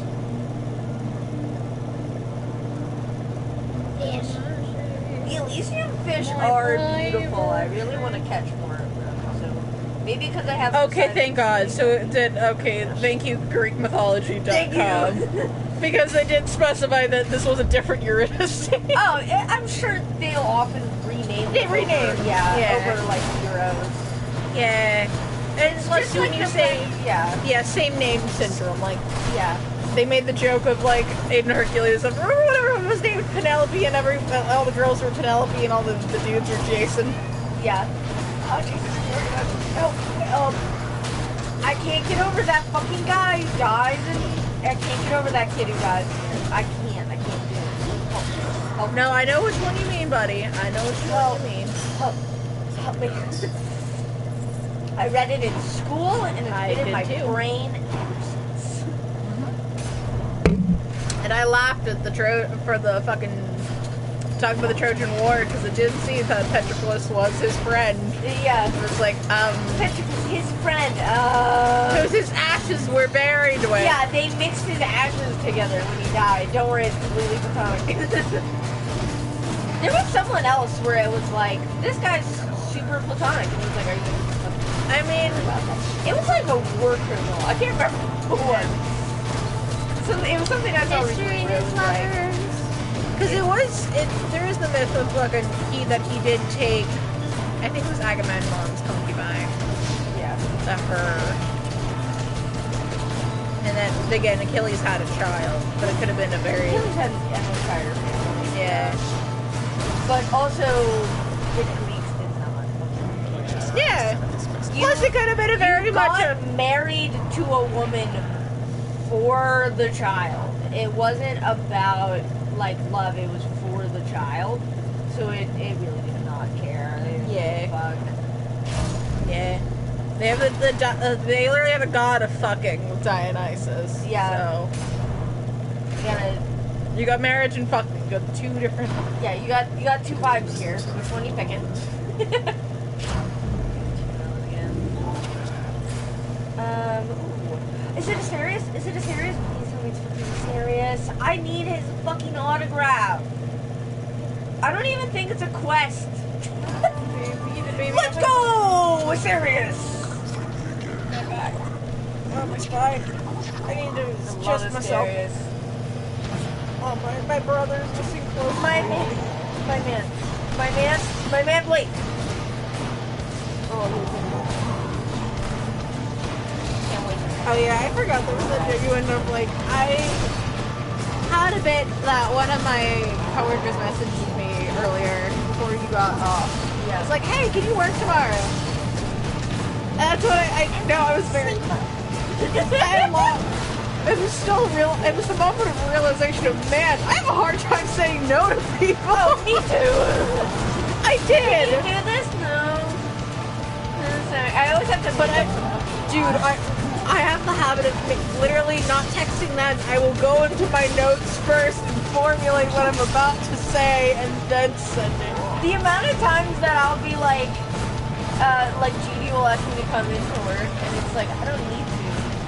Fish. The Elysium fish are beautiful. I really want to catch more of them. So maybe because I have. Okay, thank God. So it did. Okay, thank you, GreekMythology.com. Thank you. Because they did specify that this was a different Eurydice. Oh, I'm sure they'll often rename. They rename, over, yeah. over like heroes. Yeah. And It's plus just when like you the say, yeah, same name syndrome. Like, yeah. they made the joke of like Aiden Hercules. Of, remember when everyone was named Penelope and all the girls were Penelope and all the dudes were Jason? Yeah. Oh, Jesus. I can't get over that fucking guy who dies, and I can't get over that kid who dies. I can't do it. Help. No, I know which one you mean, buddy. I know which one you mean. Help me. I read it in school, and it's been in my brain ever since. And I laughed at for the fucking talking about the Trojan War because it didn't see that Patroclus was his friend. Yeah. It was like, Patroclus, his friend. It was his ashes were buried with. Yeah, they mixed his ashes together when he died. Don't worry, it's completely platonic. There was someone else where it was like, this guy's super platonic, and he was like, are you? I mean, it was like a war criminal. I can't remember what. So it was something I saw recently. Where it was Because there is the myth of fucking he did take, I think it was Agamemnon's concubine. Yeah. To her. And then, again, Achilles had a child, but it could have been a very... Achilles had an entire family. Yeah. But also, the Greeks did not. Yeah. Plus, it could have been a very much got married to a woman for the child. It wasn't about, like, love. It was for the child. So it really did not care. They didn't give a fuck. Yeah. They have they literally have a god of fucking with Dionysus. Yeah. So you got marriage and fucking. You got two different. Yeah, you got two vibes here. Which one you picking? Ooh. Is it a serious? Is it a serious? Please tell me it's fucking serious. I need his fucking autograph. I don't even think it's a quest. Let's go! We're serious. My back. Oh, my spine. I need to adjust myself. Serious. Oh, my brother's just in close. My man, Blake. Oh yeah, I forgot there was a genuine of like, I had a bit that one of my coworkers messaged me earlier before you got off. Yeah. It's like, hey, can you work tomorrow? And that's what I was very, it was still real, it was the moment of realization of, man, I have a hard time saying no to people. Oh, me too. I did. Can you do this? No. Sorry, I always have to, Dude, I have the habit of literally not texting them. I will go into my notes first and formulate what I'm about to say and then send it. The amount of times that I'll be like Judy will ask me to come into work, and it's like, I don't need to.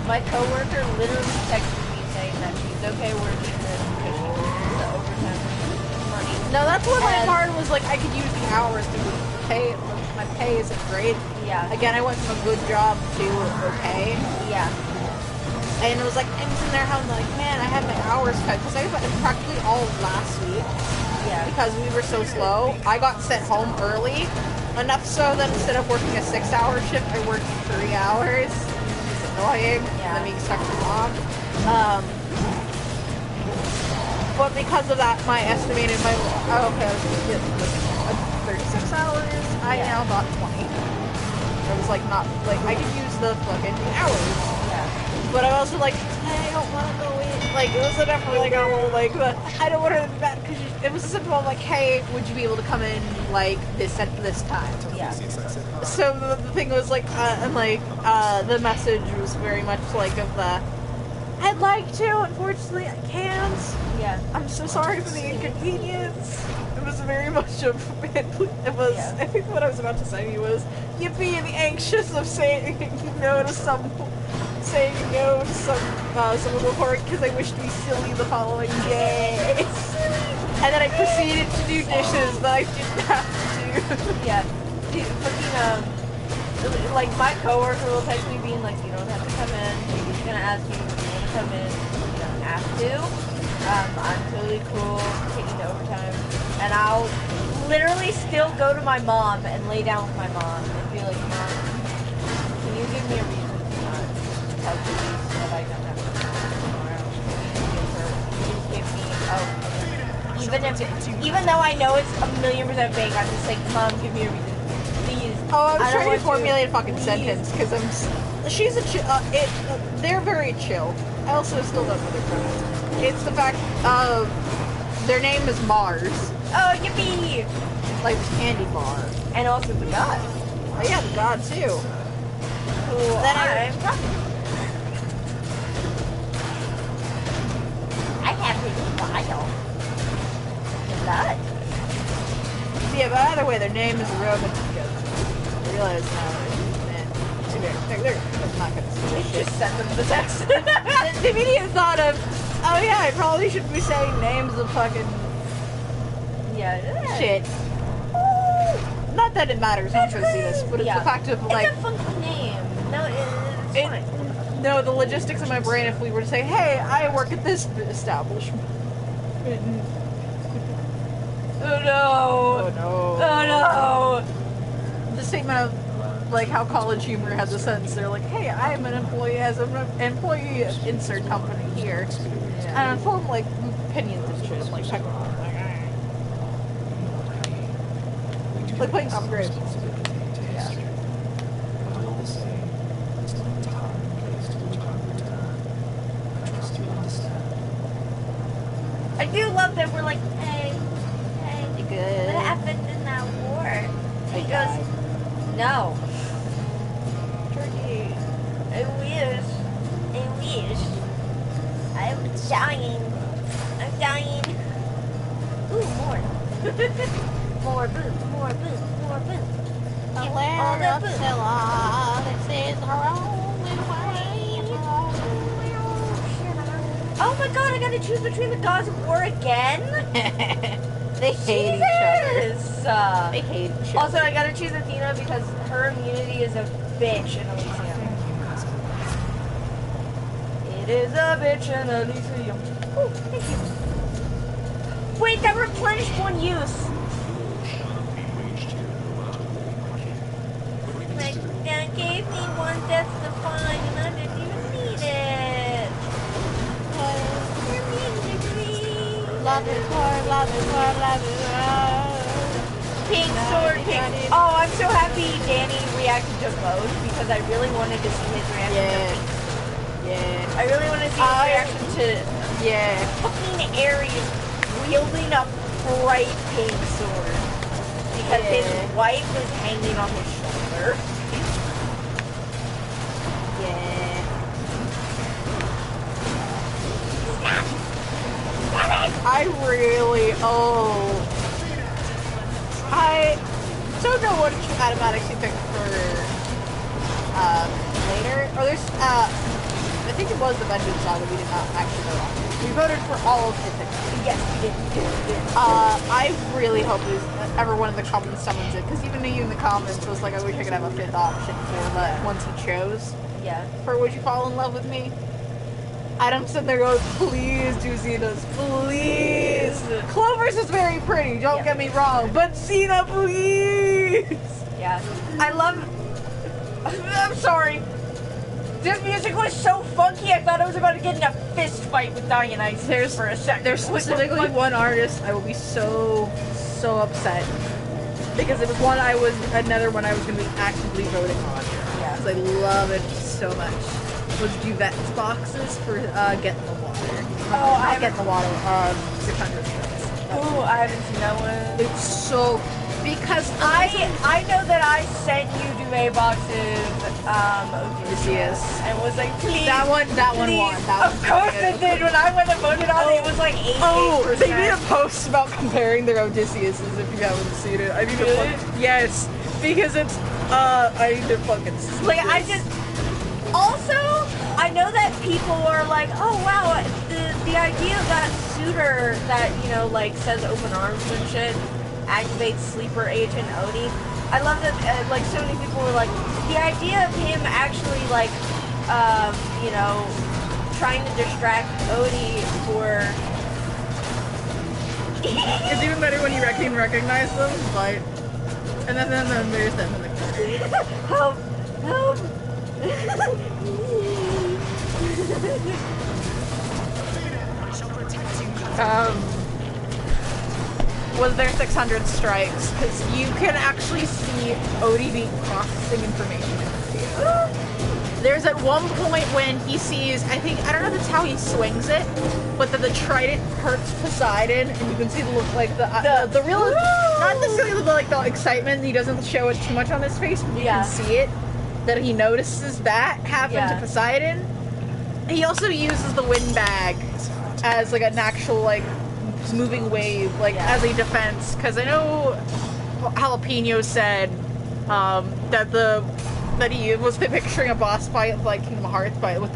My coworker literally texted me saying that she's okay working this because she needs the overtime money. No, that's what my part was like, I could use the hours to pay. My pay isn't great. Yeah. Again, I went from a good job to okay. Yeah. And it was like, I'm sitting there, I'm like, man, I had my hours cut because I spent practically all of last week. Yeah. Because we were so slow. I got sent home early, enough so that instead of working a 6-hour shift, I worked 3 hours. It's annoying. Yeah. And then being stuck too long. But because of that, I was getting 36 hours. I now got 20. I was like, not like I could use the fucking hours. Yeah. But I also like, I don't want to go in. Like, it was definitely like a little like, I don't want to do that because it was a simple like, hey, would you be able to come in like this at this time? Yeah. So the thing was like, the message was very much like of the, I'd like to, unfortunately I can't. Yeah. I'm so sorry for the inconvenience. It was very much of, it was, Yeah. I think what I was about to say was, you'd be anxious of saying no to someone before because I wish to be silly the following day. And then I proceeded to do dishes that I didn't have to do. Yeah. Dude, fucking, like, my coworker will text me being like, you don't have to come in. He's gonna ask you if you want to come in. You don't have to. I'm totally cool taking the overtime. And I'll literally still go to my mom and lay down with my mom and be like, Mom, can you give me a reason to not tell police that I don't have to come tomorrow? Even though I know it's 1,000,000% fake, I'm just like, Mom, give me a reason. Please. Oh, I was trying to formulate a fucking sentence because she's a chill. They're very chill. I also still don't know their pronouns. It's the fact their name is Mars, Oh, yippee! like candy bar. And also the god. Oh, yeah, the god too. Who Then I'm talking. I have his file. That. Yeah, but either way, their name is Roman because I realize now, man, they're not gonna see this shit. Just send them the text. The immediate thought of, oh yeah, I probably shouldn't be saying names of fucking Yeah. shit. Not that it matters once I see this, but it's the fact of like, It's a funky name. No, it's fine. no, the logistics in my brain. If we were to say, hey, I work at this establishment, Oh no! Oh no. Oh no! The statement of like how College Humor has a sentence. They're like, "Hey, I'm an employee as an employee of insert company here," and I'm full of like opinions and shit. Like, like playing upgrade. Yeah. I do love that we're like, hey, You good? what happened in that war? He goes, no. Turkey. I wish. I'm dying. I'm dying. Ooh, more. More boots, more boots, more boots. Give me all the boots. Oh my god, I gotta choose between the gods of war again? They hate each other. Jesus. They hate each other. Also, I gotta choose Athena because her immunity is a bitch in Elysium. It is a bitch in Elysium. Oh, thank you. Wait, that replenished one use. Like, that gave me one death to find and I didn't even need it. Love is war, love is war, love is war. Pink sword, pink. Oh, I'm so happy Danny reacted to both because I really wanted to see his reaction to pink. Yeah. I really want to see his reaction to fucking Ares wielding a bright pink sword because his wife is hanging on his shoulder. I really, I don't know what automatics you picked for, later. Or there's, I think it was the Vengeance Saga we did not actually vote on. We voted for all of the things. Yes, we did. I really hope everyone in the comments summons it, because even you in the comments was like, I wish I could have a fifth option for the ones he chose. Yeah. For Would You Fall in Love with Me? Adam's sitting there going, please do Xena's, please! Clover's is very pretty, don't get me wrong, but Xena, please! Yeah. I love... I'm sorry. This music was so funky, I thought I was about to get in a fist fight with Dionysus for a second. There's specifically one artist I will be so upset. Because it was another one I was going to be actively voting on. Yeah. Because I love it so much. Was Duvet's boxes for Get in the Water. Not Get in the Water, 600 Strokes. Ooh, I haven't seen that one. It's so... Because I know that I sent you Duvet boxes, Odysseus. and was like, please. That one please. won. Of course it did. When I went and voted on it, it was like 88%. Oh, they made a post about comparing their Odysseus's if you haven't seen it. I need to Really? yes, because it's I need to fucking see Like, this. I just... Also, I know that people are like, oh wow, the idea of that suitor that, you know, like, says open arms and shit activates sleeper agent Odie. I love that, like, so many people were like, the idea of him actually, like, you know, trying to distract Odie for... It's even better when you recognize them, but... And then there's them in the corner. Help! Help! Was there 600 strikes? Because you can actually see Odie processing information in the field. There's at one point when he sees, I don't know if it's how he swings it, but that the trident hurts Poseidon, and you can see the look like the real, not necessarily like the excitement. He doesn't show it too much on his face, but you can see it. That he notices that happen to Poseidon. He also uses the windbag as like an actual like moving wave, like as a defense. Because I know Jalapeno said that he was picturing a boss fight like Kingdom Hearts, but with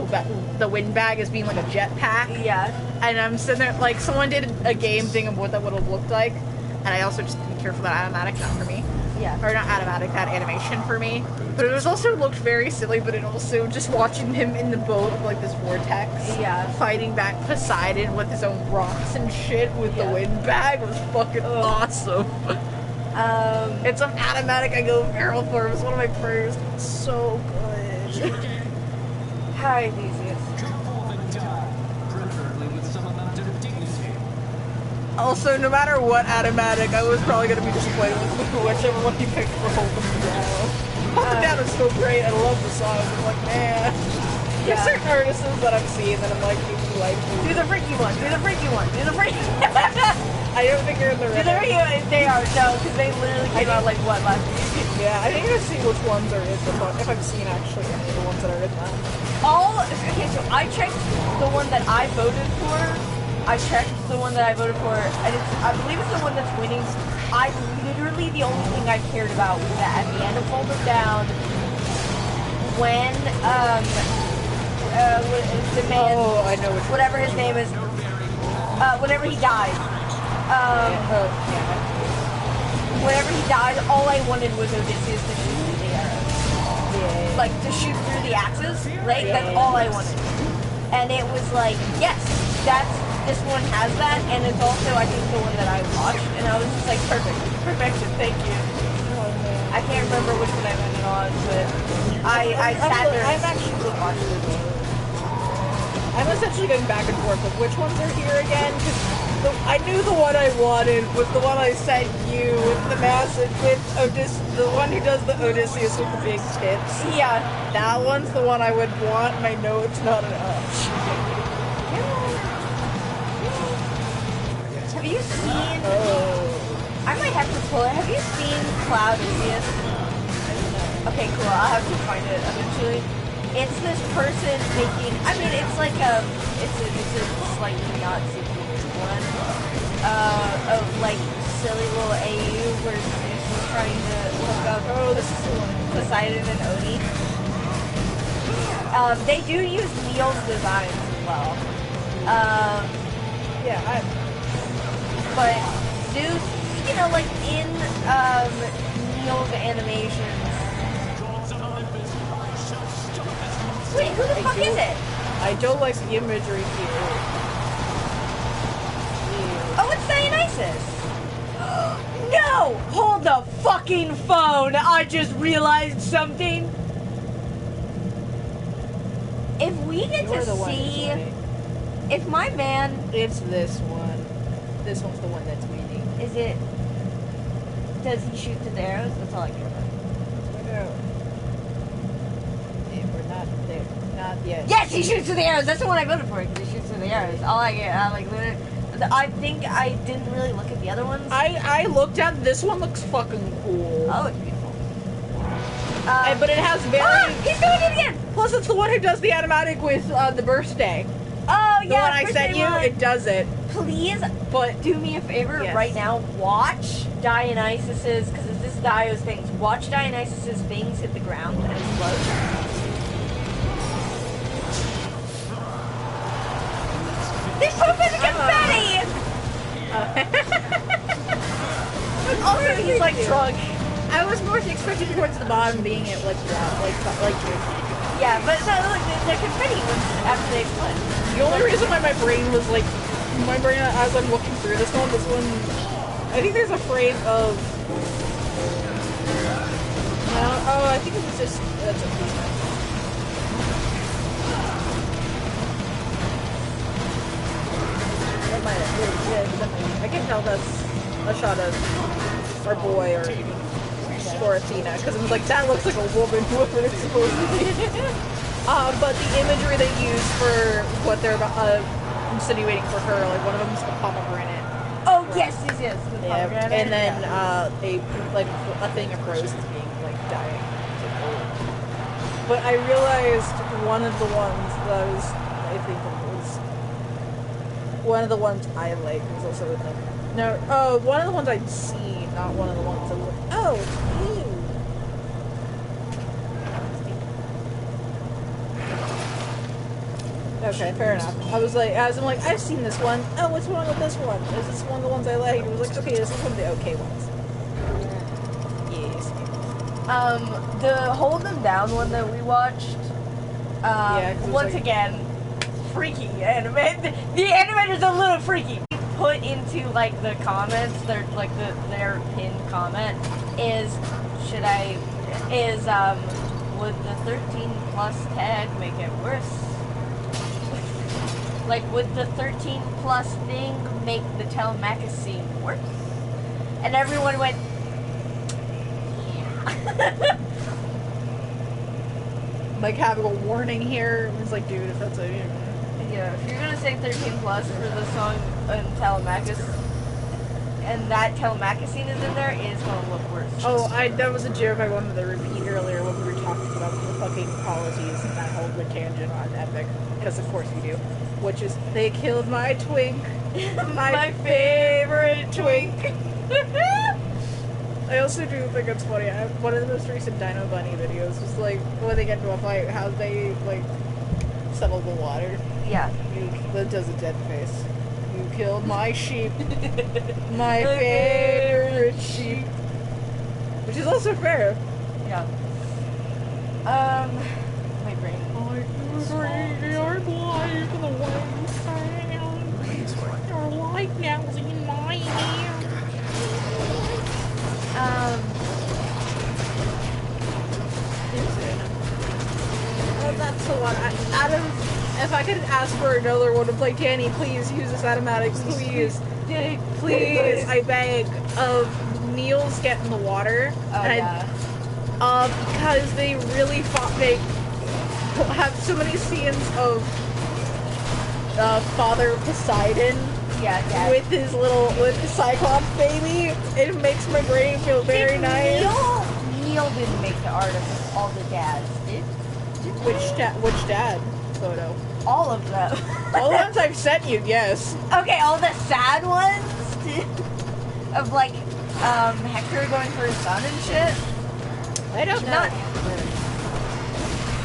the windbag as being like a jetpack. Yeah. And I'm sitting there like someone did a game thing of what that would have looked like, and I also just didn't care for that automatic, not for me. Yeah. Or not automatic, that animation for me. But it was also looked very silly, but it also just watching him in the boat of like this vortex. Yeah. Fighting back Poseidon with his own rocks and shit with the wind bag was fucking awesome. It's an automatic I go barrel for. It was one of my prayers. It's so good. Hi, Theseus. Preferably with some amount of dignity. Also, no matter what automatic, I was probably going to be disappointed with whichever one he picked for Hold Them Down. Hold Them Down is so great. I love the songs. I'm like, man. There's certain artists that I'm seeing that I'm like, you like. Do the freaky one. Do the freaky one. Do the freaky. I don't think you're in the Do the freaky one. They are no, because they literally came out like what last week. Yeah, I think I'm gonna see which ones are in the book. If I've seen actually any of the ones that are in that. Okay, so I checked the one that I voted for. I checked the one that I voted for, and I believe it's the one that's winning. Literally the only thing I cared about was that at the end of Hold Them Down, when the man, I know which whatever his name is, whenever he died, whenever he died, all I wanted was Odysseus to shoot through the arrows. Yeah. Like, to shoot through the axes, right? Yeah. That's all I wanted. And it was like, yes, this one has that, and it's also, I think, the one that I watched, and I was just like, perfection, thank you. I can't remember which one I landed on, but I sat there and actually watched it. I'm essentially going back and forth of which ones are here again, because I knew the one I wanted was the one I sent you with the massive, with the one who does the Odysseus with the big tits. Yeah. That one's the one I would want, and I know it's not enough. Have you seen... I might have to pull it. Have you seen Cloud Odysseus? Okay, cool. I'll have to find it eventually. It's this person making... I mean, it's like a... It's a slightly not super one. Of, like, silly little AU where he's trying to hook up Poseidon and Oni. They do use Neil's designs as well. But Zeus, you know, like in Neil's animations. Wait, who the fuck is it? I don't like the imagery here. Oh, it's Dionysus. No! Hold the fucking phone! I just realized something. If we get to see, if my man, It's this one. This one's the one that's winning. is it? Does he shoot through the arrows? That's all I care about. We're not there. Not yet. Yes, he shoots through the arrows. That's the one I voted for because he shoots through the arrows. All I get, I like literally. I think I didn't really look at the other ones. I looked at this one. Looks fucking cool. Oh, it's beautiful. But it has very. He's doing it again. Plus, it's the one who does the automatic with the birthday. Oh The yeah. one I sent you, it does it. Please, But do me a favor Yes. right now. Watch Dionysus's, because this is Dio's things. Watch Dionysus's things hit the ground and explode. They poop in the confetti. Also, he's like drunk. I was more expecting towards the bottom being it like Yeah, but no, look, the confetti was after they explode. the only reason why my brain was like as I'm looking through this one, I think there's a phrase of I think it was just that's a piece. I can tell that's a shot of our boy or Athena, because it was like, that looks like a woman, whoever it's supposed to be. But the imagery they use for what they're insinuating for her, like one of them's a pomegranate. Oh yes. The Yeah, pomegranate. and then a thing of roses being like dying. But I realized one of the ones that was one of the ones I like was also in the one of the ones I'd seen, not one of the ones that was like, oh, it's you. Okay, fair enough. I was like, I'm like, I've seen this one. Oh, what's wrong with this one? Is this one of the ones I like? It was like, okay, this is one of the okay ones. Yeah. The Hold Them Down one that we watched, Yeah, 'cause it was once like- again, freaky anime. The animator's a little freaky. Put into like the comments, their pinned comment is, would the 13 plus tag make it worse? Like, would the 13 plus thing make the telemachus worse? And everyone went, yeah. Like having a warning here. It's like, dude, if that's a Yeah, if you're gonna say 13 plus for the song Telemachus, and that Telemachus scene is in there, it's gonna look worse. Oh, that was a joke I wanted to repeat earlier when we were talking about the fucking policies and that whole good tangent on Epic. Because of course we do. Which is, they killed my twink. my favorite twink. I also do think it's funny. One of the most recent Dino Bunny videos was like, when they get into a fight, how they, like, settle the water. Yeah. That does a dead face. You killed my sheep. My favorite sheep. Which is also fair. Yeah. My brain. Your life, the way you sound. Your life now is in my hand. Oh, that's the one. Adam, if I could ask for another one to play Danny, please use this automatics, please. Please, I beg. Neil's get in the water. Oh, yeah. Because they really they have so many scenes of Father Poseidon Yeah. with his Cyclops baby. It makes my brain feel very nice. Neil didn't make the art of all the dads, did? Which dad photo? All of them. All the ones I've sent you, yes. Okay, all the sad ones of like Hector going for his son and shit. I don't know. Not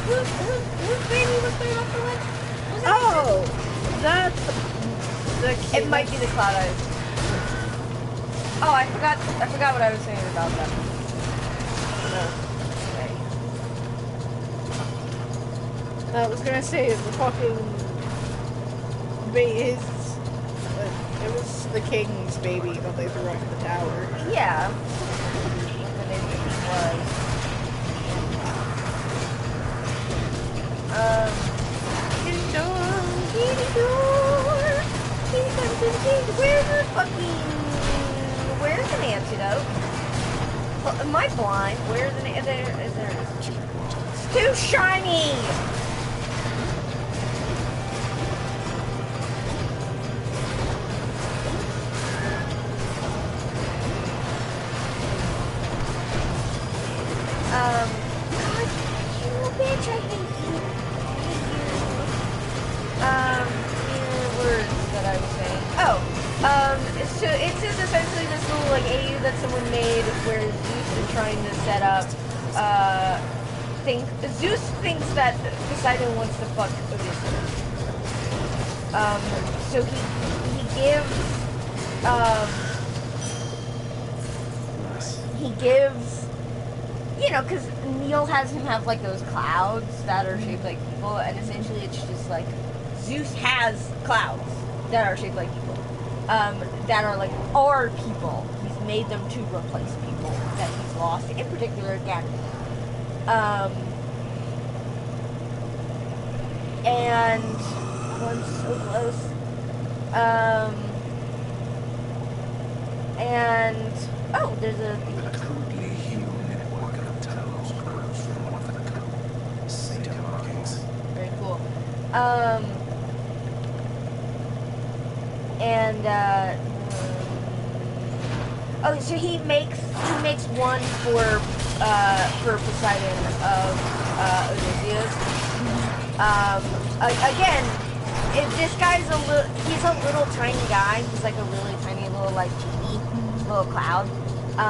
whose baby was there up the leg? Was it Oh, that's the Hector? It might be the Cloud Eyes. Oh, I forgot what I was saying about them. I was gonna say the fucking it was the king's baby that they threw up in the tower. Yeah. What an idiot he was. Where's an antidote? Well, am I blind? Where's an antidote? Is there? It's too shiny! God, you bitch, I hate you. Words that I was saying. Oh, so it's just essentially this little, like, AU that someone made where Zeus is trying to set up, Zeus thinks that Poseidon wants to fuck Odysseus. So he gives, you know, because Neil has him have, like, those clouds that are shaped like people, and essentially it's just, like, Zeus has clouds that are shaped like people, that are, like, our people. He's made them to replace people that he's lost, in particular, Ganymede. And, oh, I'm so close. And, oh, there's a... Very cool. Oh, so he makes one for Poseidon of Odysseus. Again, if this guy's he's a little tiny guy. He's like a really tiny little like genie, little cloud. I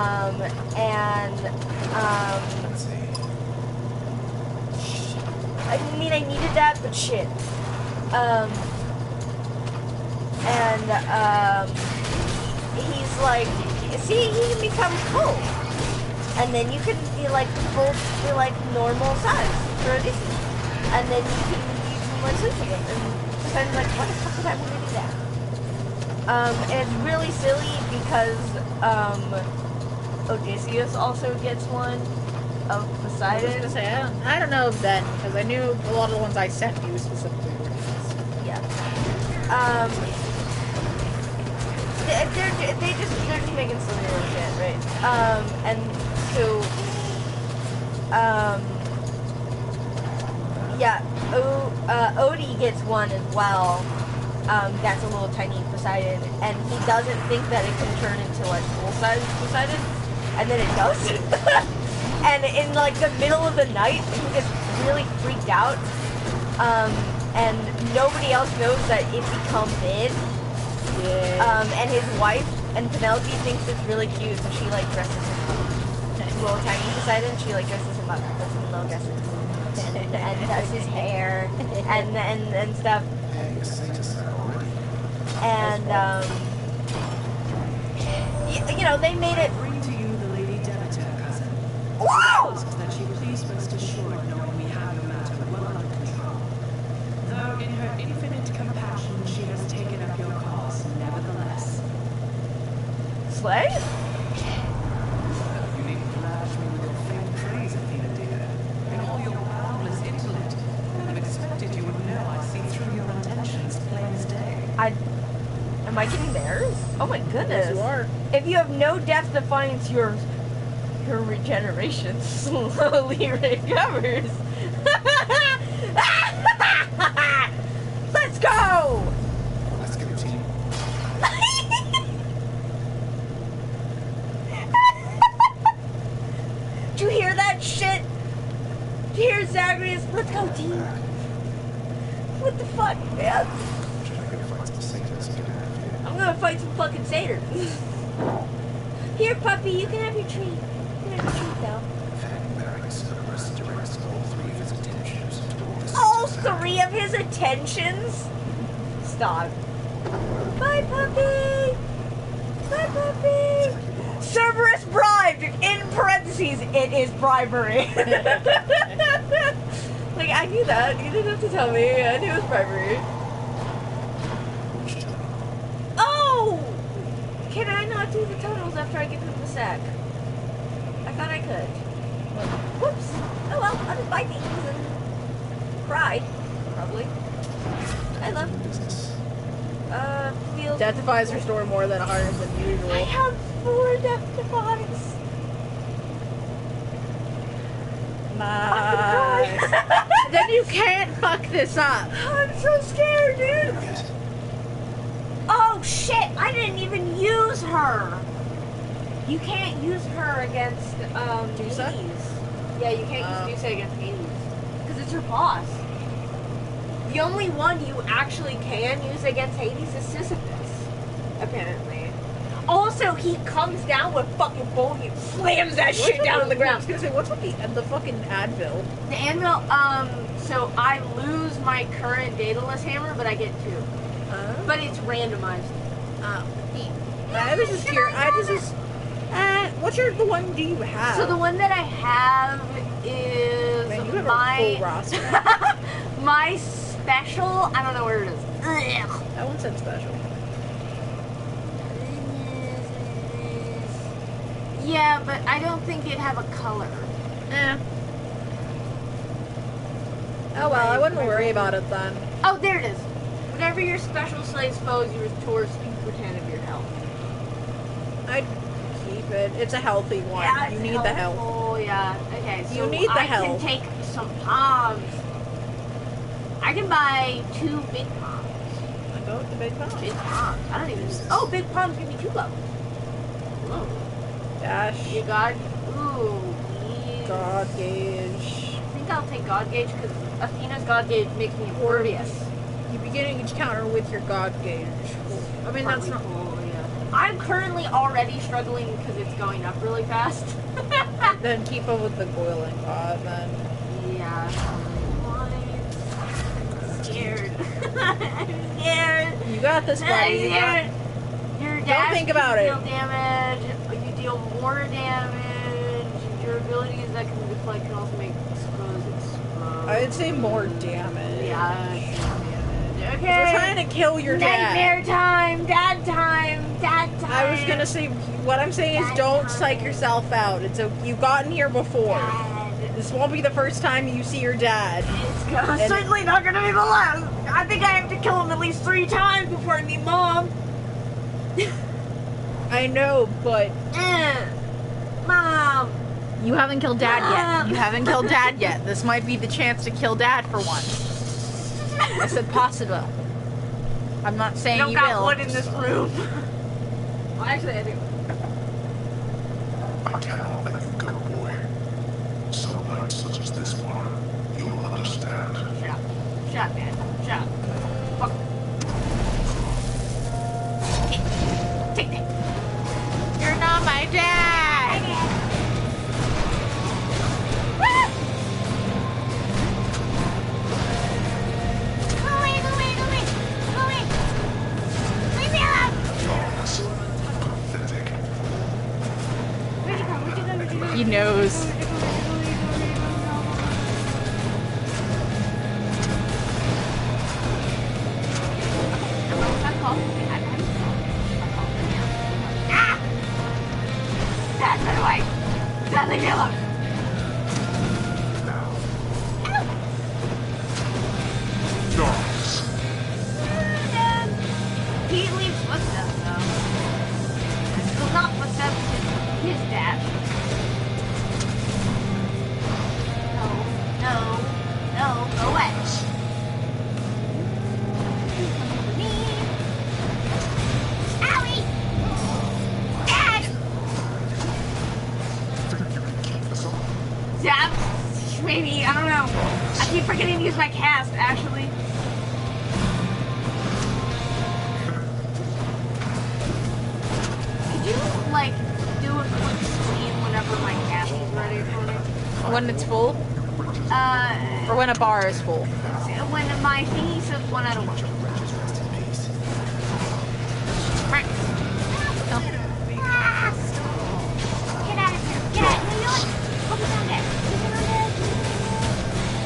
mean, I needed that, but shit. He's like, see, he can become full. and then you can be like normal size for Odysseus, and then you can like sleep with him, and sometimes like what the fuck would I want to do that? And it's really silly because Odysseus also gets one of I was Poseidon. gonna say, I don't know then, because I knew a lot of the ones I sent you specifically were these. Yeah. They're just making silly little shit, right? And so, yeah, Odie gets one as well. That's a little tiny Poseidon, and he doesn't think that it can turn into like full-size Poseidon, and then it does. And in like the middle of the night, he gets really freaked out, and nobody else knows that it becomes it. Yeah. And his wife and Penelope thinks it's really cute, so she like dresses him up. Little tiny Poseidon, she like dresses him up, puts him in little dresses, and does his hair and stuff. And you know, they made it. Bring to you the Lady Demeter, cousin. Wow! Asked that you please rest assured knowing we have the matter well under control. Though in her infinite compassion she has taken up your cause, nevertheless. Slay? You need to lash me with your faint praise, Athena dear. In all your boundless intellect, I'd have expected you would know I see through your intentions plain as day. Am I getting theirs? Oh my goodness. Yes, you are. If you have no death defiance, your regeneration slowly recovers. Let's go! Let's get a team. Did you hear that shit? Did you hear Zagreus? Let's go, team. What the fuck, man? Should I go fight some satyrs and get out of here? I'm gonna fight some fucking satyrs. Here, puppy, you can have your treat. You can have your treat, though. Then bearing Cerberus directs all three of his attentions toward the All sister tower. three of his attentions? Stop. Bye, puppy. Bye, puppy. Cerberus bribed. In parentheses, it is bribery. Like, I knew that. You didn't have to tell me. I knew it was bribery. Oh! Can I not do the tunnels after I give him the sack? I thought I could. Whoops. Oh well, I'll just buy things and cry. Probably. I love Business. feels. Death defies restore more than 100 than usual. I have 4 death defies. Nice. Then you can't fuck this up. I'm so scared, dude. Yes. Oh shit! I didn't even use her. You can't use her against Dusa? Hades. Yeah, you can't use Dusa against Hades because it's your boss. The only one you actually can use against Hades is Sisyphus, apparently. Also, he comes down with fucking bone and slams that shit down on the I ground. was gonna say, what's with the fucking anvil? The anvil, so I lose my current daedalus hammer, but I get 2. But it's randomized. I was just here. What's the one do you have? So the one that I have is Man, you have my a full roster. my special. I don't know where it is. Ugh. That one said special. Yeah, but I don't think it'd have a color. Eh. Oh well, I wouldn't worry about it then. Oh, there it is. Whenever your special slays foes, you restore 2% of your health. I'd keep it. It's a healthy one. Yeah, You it's need the health. Oh yeah. Okay, so You need the I health. can take some palms. I can buy 2 big palms. I go with the big palm. Big palms. I don't even. Oh, big palms give me 2 levels. Whoa. Dash. You got. Ooh. Please. God gauge. I think I'll take God gauge because Athena's God gauge makes me impervious. You begin each counter with your god gauge. I mean, that's not. Cool, yeah. I'm currently already struggling because it's going up really fast. Then keep up with the boiling pot, then. Yeah. I'm scared. I'm scared. You got this, buddy. You got... Your Don't dash think about you it. deal damage. You deal more damage. Your abilities that can be deployed can also make explode. I'd say more damage. Yeah. Okay. We're trying to kill your Nightmare dad. time. Dad time. Dad time. I was gonna say, what I'm saying is don't psych yourself out. It's you've gotten here before. Dad. This won't be the first time you see your dad. It's certainly not gonna be the last. I think I have to kill him at least 3 times before I meet Mom. I know, but Mom. you haven't killed Dad yet. You haven't killed Dad yet. This might be the chance to kill Dad for once. I said possible. I'm not saying I don't you got will. wood in this room. Well, actually, I do. I cannot let you go, boy. Some nights such as this one, you'll understand. Shut up. Shut up, man. Shut up. Fuck. Take that. You're not my dad. Go away, go away, go away. Go away. Leave me alone. Darkness. Pathetic. Where'd you go? Where'd you go? Where'd you go? He knows. Dad, run away! Dad, leave me alone! Darkness. Dad! He leaves footsteps, though. Well, not footsteps, his dad. No, go away. Owie! Dad! Think you can keep this up? Yeah, maybe, I don't know. I keep forgetting to use my cast, actually. Could you, like, do a quick screen whenever my cast is ready for me? When it's full, or when a bar is full. When my thingy says 1 out of 1. Wretches rest in peace. Right. No. Ah! Get out of here. Get out. You know what? Focus on that.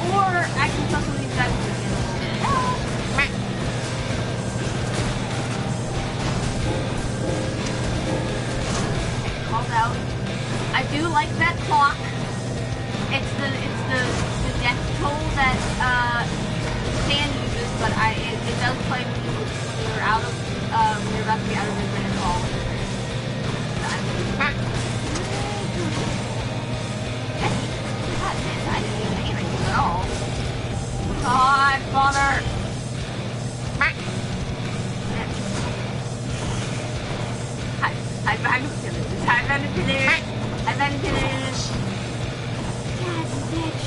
Or I can tell some of these guys to right. Called out. I do like that clock. It's the death toll that Stan uses, but it does play when you're out of when you're about to be out of the minute call. I didn't even do anything at all. God, father. Hide behind the pillars. Hide behind the pillars. Hide behind the pillars. God, you bitch.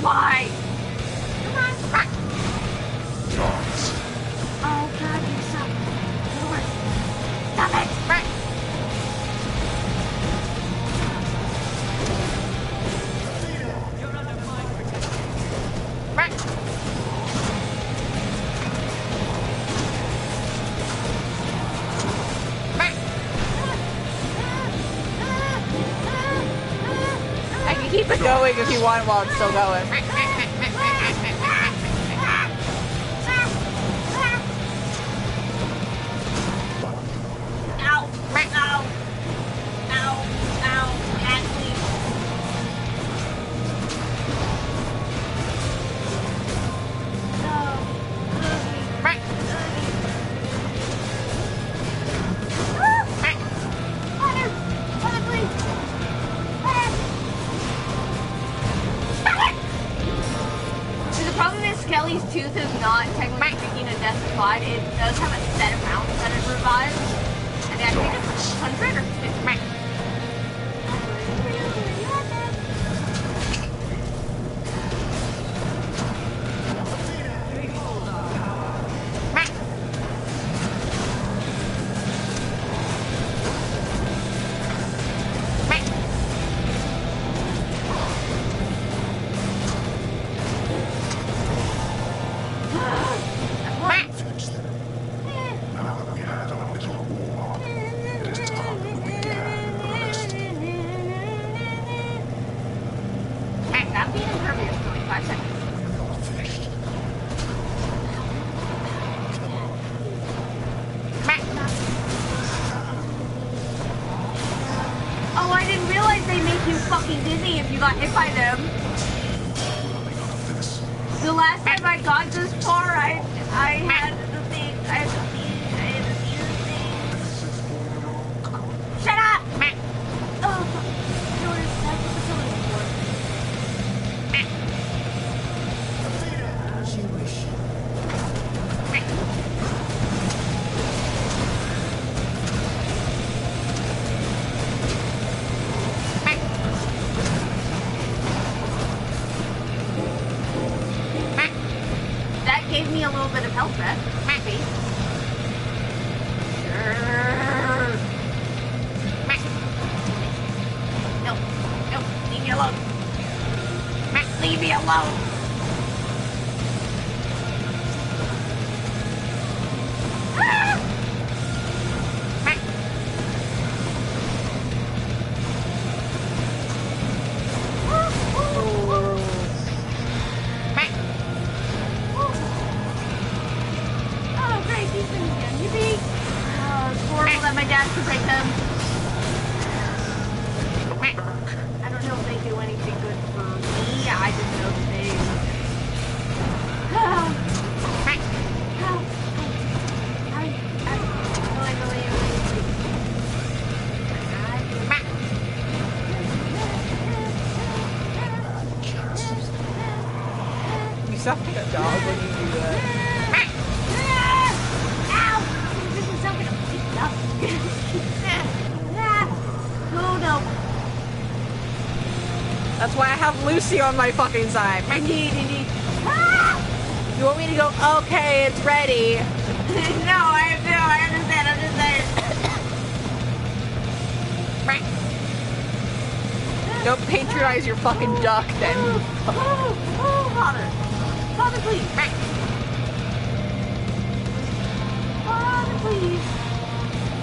Why? Come on. Darkness. Oh God, you suck. Get away. Stop it. I can keep it going if you want while it's still going. Ow! Ow! Ow! Ow! Ashley! Water! Water, please! Water! Stop it! See, the problem is Skelly's tooth is not technically speaking a death applied. It does have a set amount that it revives. And I think it's 100 or 50. I'm being impervious for like 5 seconds. Not finished. Oh, I didn't realize they make you fucking dizzy if you got hit by them. Running out of this. The last time I got this far, I had the thing. I had the thing. Shut up! Oh, As you wish. that gave me a little bit of health back. Maybe. Sure. No, no, leave me alone. Leave me alone. Oh, great, these things again. Yippee! Oh, it's horrible that my dad could break them. I don't know if they do anything good for me. I just know that they. You sound like a dog when you do that. Ow! This is something I'm picking up. Oh no. That's why I have Lucy on my fucking side. Indeed. Ah! You want me to go, okay, it's ready. No, I understand. I'm just saying. Don't patronize your fucking duck then. Oh, Father. Father, please. Father, please.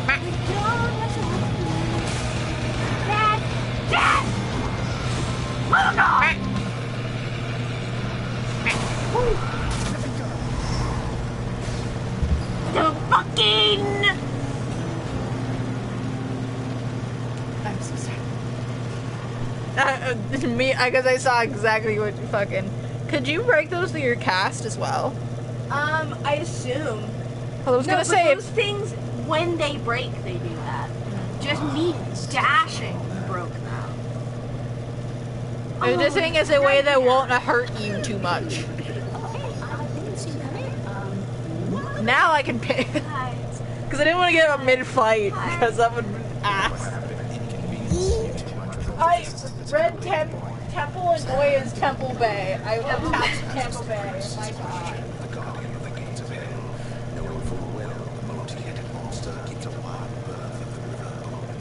I don't mess with you. Dad! Oh, no! The fucking... I'm so sorry. Me, I guess I saw exactly what you fucking... Could you break those through your cast as well? I assume. I was gonna say... those things, when they break, they do that. Just me dashing broke them. I'm just saying it's a way that won't hurt you too much. Now I can pick. Hi. Because I didn't want to get a mid-fight, because that would ass. I read Temple and Boy is Temple Bay. I tapped Temple Bay. My god. The guardian of the gates of hell, knowing full well the multi-headed monster keeps a wide berth of the river open,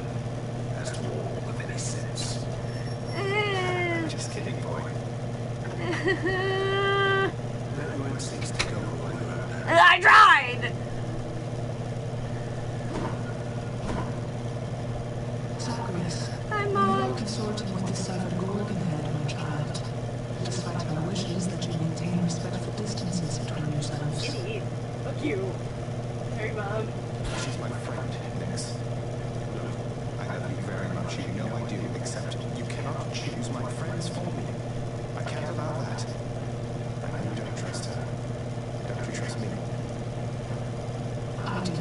as to all of any sense. Just kidding, boy. Let your instincts take over while you're out there. I tried! Zacharias, Hi, you Mom. are consorting with the severed Gorgon head, my child. Despite my wishes that you maintain respectful distances between yourselves. Idiot. Fuck you. Sorry, Mom. She's my friend, Nix. Look, I love you very much, you know I do, except you cannot choose my friends for me. I can't allow that. I know you don't trust her. Don't you trust me? I do.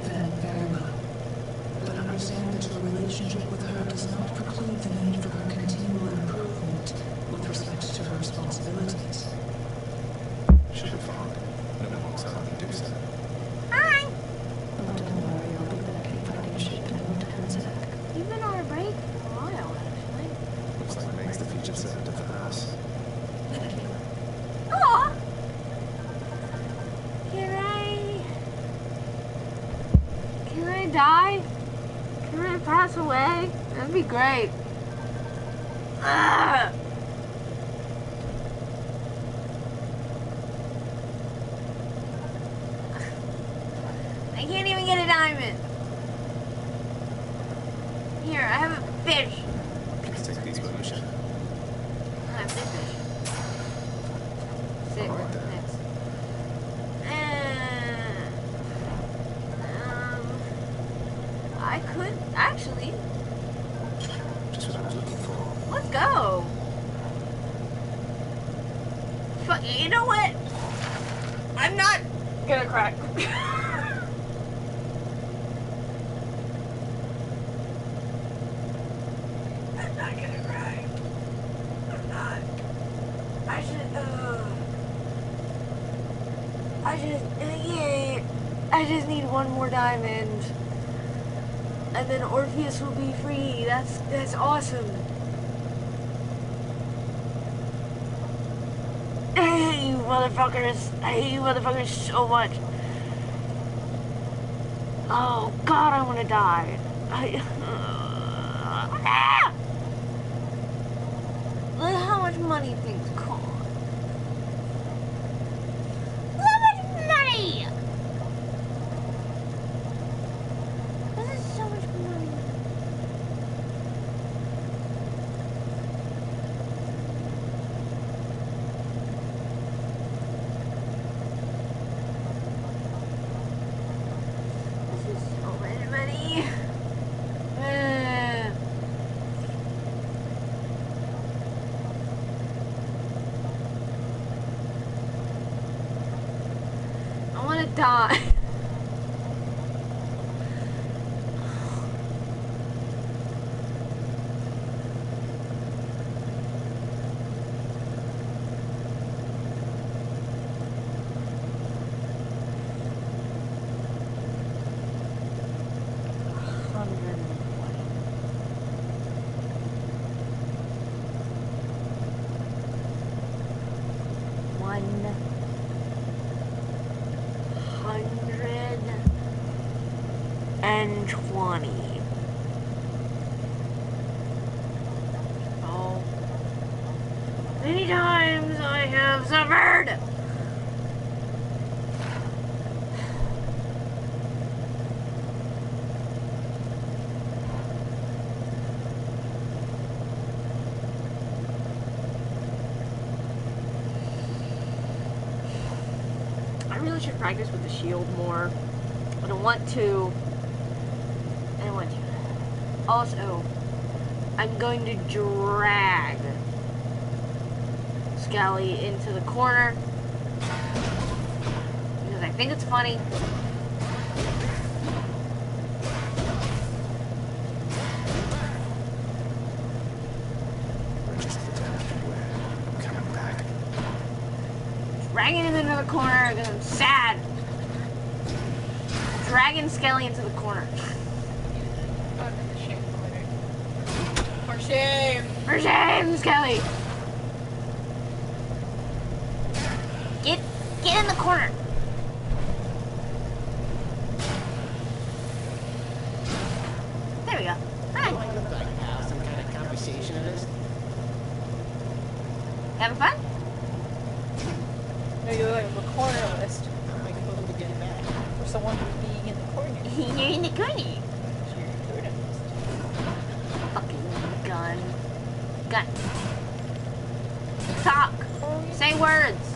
Then, very well. But understand that your relationship with her does not preclude the need for her continual improvement with respect to her responsibilities. She'll be fine. No one wants her to do so. Hi! Oh, don't worry, I'll be back in fighting shape in no time, Zach. You've been on a break for a while, actually. Looks like Meg's the future servant of the house. Aw! Can I die? Can I pass away? That'd be great. Ugh. I can't even get a diamond. Here, I have a fish. Please take these with you, Shannon. actually. Just what I was looking for. Let's go. Fuck, you know what? I'm not gonna cry. I'm not gonna cry. I'm not. I just need one more diamond. And then Orpheus will be free. That's awesome. I hate you motherfuckers. I hate you motherfuckers so much. Oh God, I want to die. Look how much money things cost. How much money? This is so much money. This is so much money. I want to die. $120. Oh, many times I have suffered. I really should practice with the shield more. I don't want to. Also, I'm going to drag Scally into the corner because I think it's funny. I'm coming back. Dragging him into the corner because I'm sad. Dragging Skelly into the corner. For shame. For shame, Skelly. Get in the corner. There we go. Hi. Have some kind of conversation of this? Having fun? No, you're like the corner list How am I supposed to get back? for someone who's being in the corner. You're in the corner. You're the corner list. Fucking gun. Gun. Talk. Say words.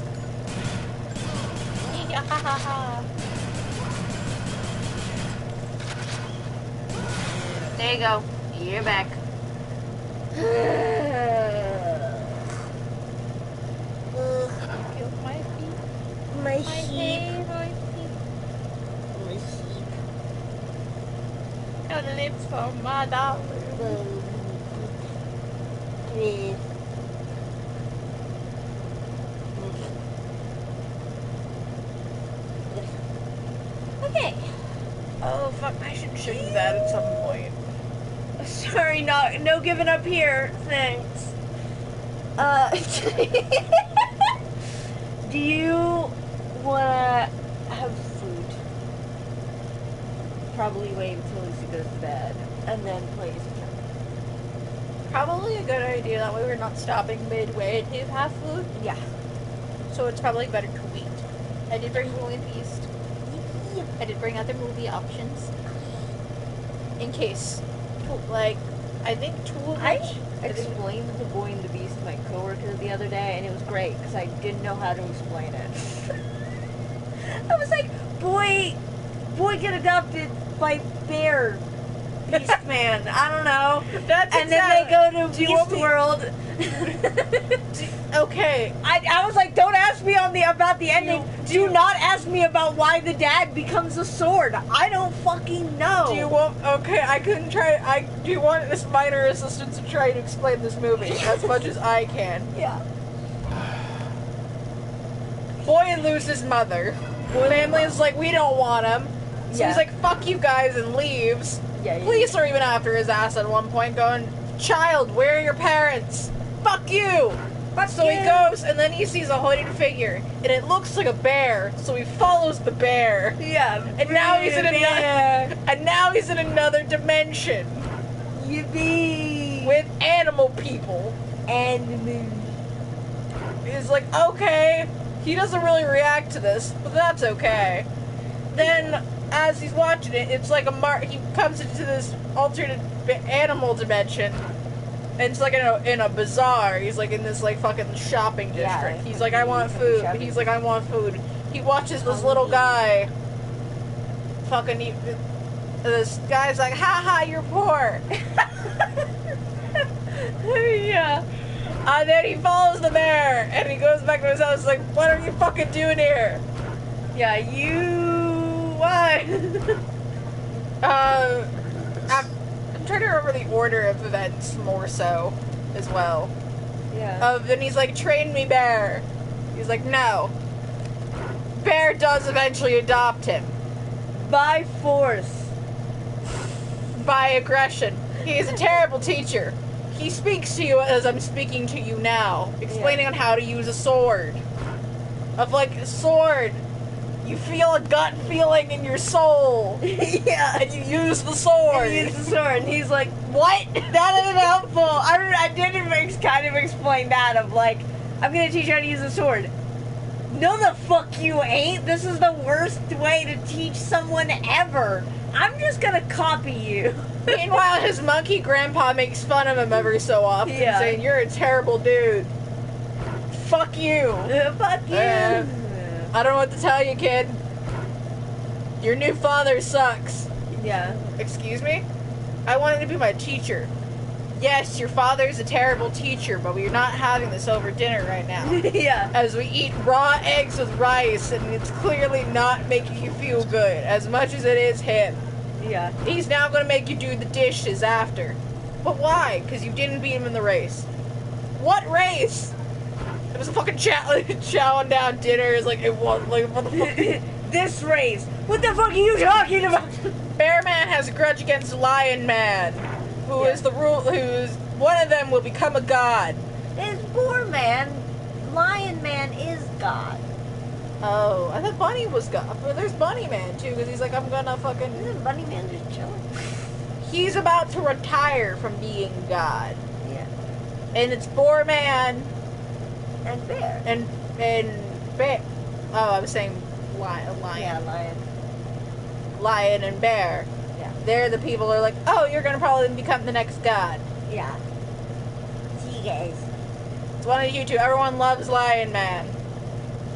Ha ha ha. There you go. You're back. Killed my feet. My My feet. My feet. Your lips for my darling. Okay. Oh fuck! I should show you that at some point. Sorry, no giving up here. Thanks. Do you wanna have food? Probably wait until Lucy goes to bed and then play some chess. Probably a good idea. That way we're not stopping midway to have food. Yeah. So it's probably better to wait. I did bring Movie Feast. I did bring other movie options. In case. Like, I think two of I which... explained The Boy and the Beast to my coworker the other day, and it was great because I didn't know how to explain it. I was like, boy get adopted by bear. Beast Man. I don't know. That's And then they go to Do you want Beast me- World. Okay. I was like, don't ask me about the ending. Do not ask me about why the dad becomes a sword. I don't fucking know. Do you want? Okay, I couldn't try. Do you want this minor assistant to try to explain this movie as much as I can? Yeah. Boy loses mother. Family is like, we don't want him. So Yeah. he's like, fuck you guys, and leaves. Yeah. Police are even after his ass at one point, going, child, where are your parents? Fuck you! So he goes, and then he sees a hooded figure, and it looks like a bear, so he follows the bear. Yeah. And now he's in another dimension Yippee. with animal people. And He's like, okay. He doesn't really react to this, but that's okay. Then, as he's watching it, it's like he comes into this alternate animal dimension, and it's like in a bazaar. He's like in this like fucking shopping district. Yeah, He's like, I want food. shopping. He's like, I want food. He watches this little guy. Fucking eat. This guy's like, ha ha, you're poor. yeah. And then he follows the bear, and he goes back to his house like, what are you fucking doing here? Yeah, why? I'm trying to remember the order of events more so, as well. Yeah. Then he's like, train me, bear. He's like, no. Bear does eventually adopt him. By force. By aggression. He is a terrible teacher. He speaks to you as I'm speaking to you now, explaining on how to use a sword. Of like, a sword. You feel a gut feeling in your soul. Yeah. And you use the sword. And he uses the sword, and he's like, what? That isn't helpful. I didn't kind of explain that of like, I'm gonna teach you how to use a sword. No the fuck you ain't. This is the worst way to teach someone ever. I'm just gonna copy you. Meanwhile, his monkey grandpa makes fun of him every so often, Yeah. saying, you're a terrible dude. Fuck you. Fuck you. I don't know what to tell you, kid. Your new father sucks. Yeah. Excuse me? I wanted to be my teacher. Yes, your father's a terrible teacher, but we're not having this over dinner right now. Yeah. As we eat raw eggs with rice, and it's clearly not making you feel good, as much as it is him. Yeah. He's now going to make you do the dishes after. But why? Because you didn't beat him in the race. What race? It was a fucking chowing down dinner. It's like, it was, like, what the fuck? This race. What the fuck are you talking about? Bear Man has a grudge against Lion Man, who is the rule, who's, one of them will become a god. It's poor man. Lion Man is God. Oh, I thought Bunny was god. But there's Bunny Man, too, because he's like, I'm gonna fucking... Isn't Bunny Man just chilling? He's about to retire from being god. Yeah. And it's Boar Man And Bear. and Bear. Oh, I was saying lion. Yeah, Lion. Lion and Bear. Yeah. They're the people who are like, oh, you're gonna probably become the next god. Yeah. See you guys. It's one of you two. Everyone loves Lion Man.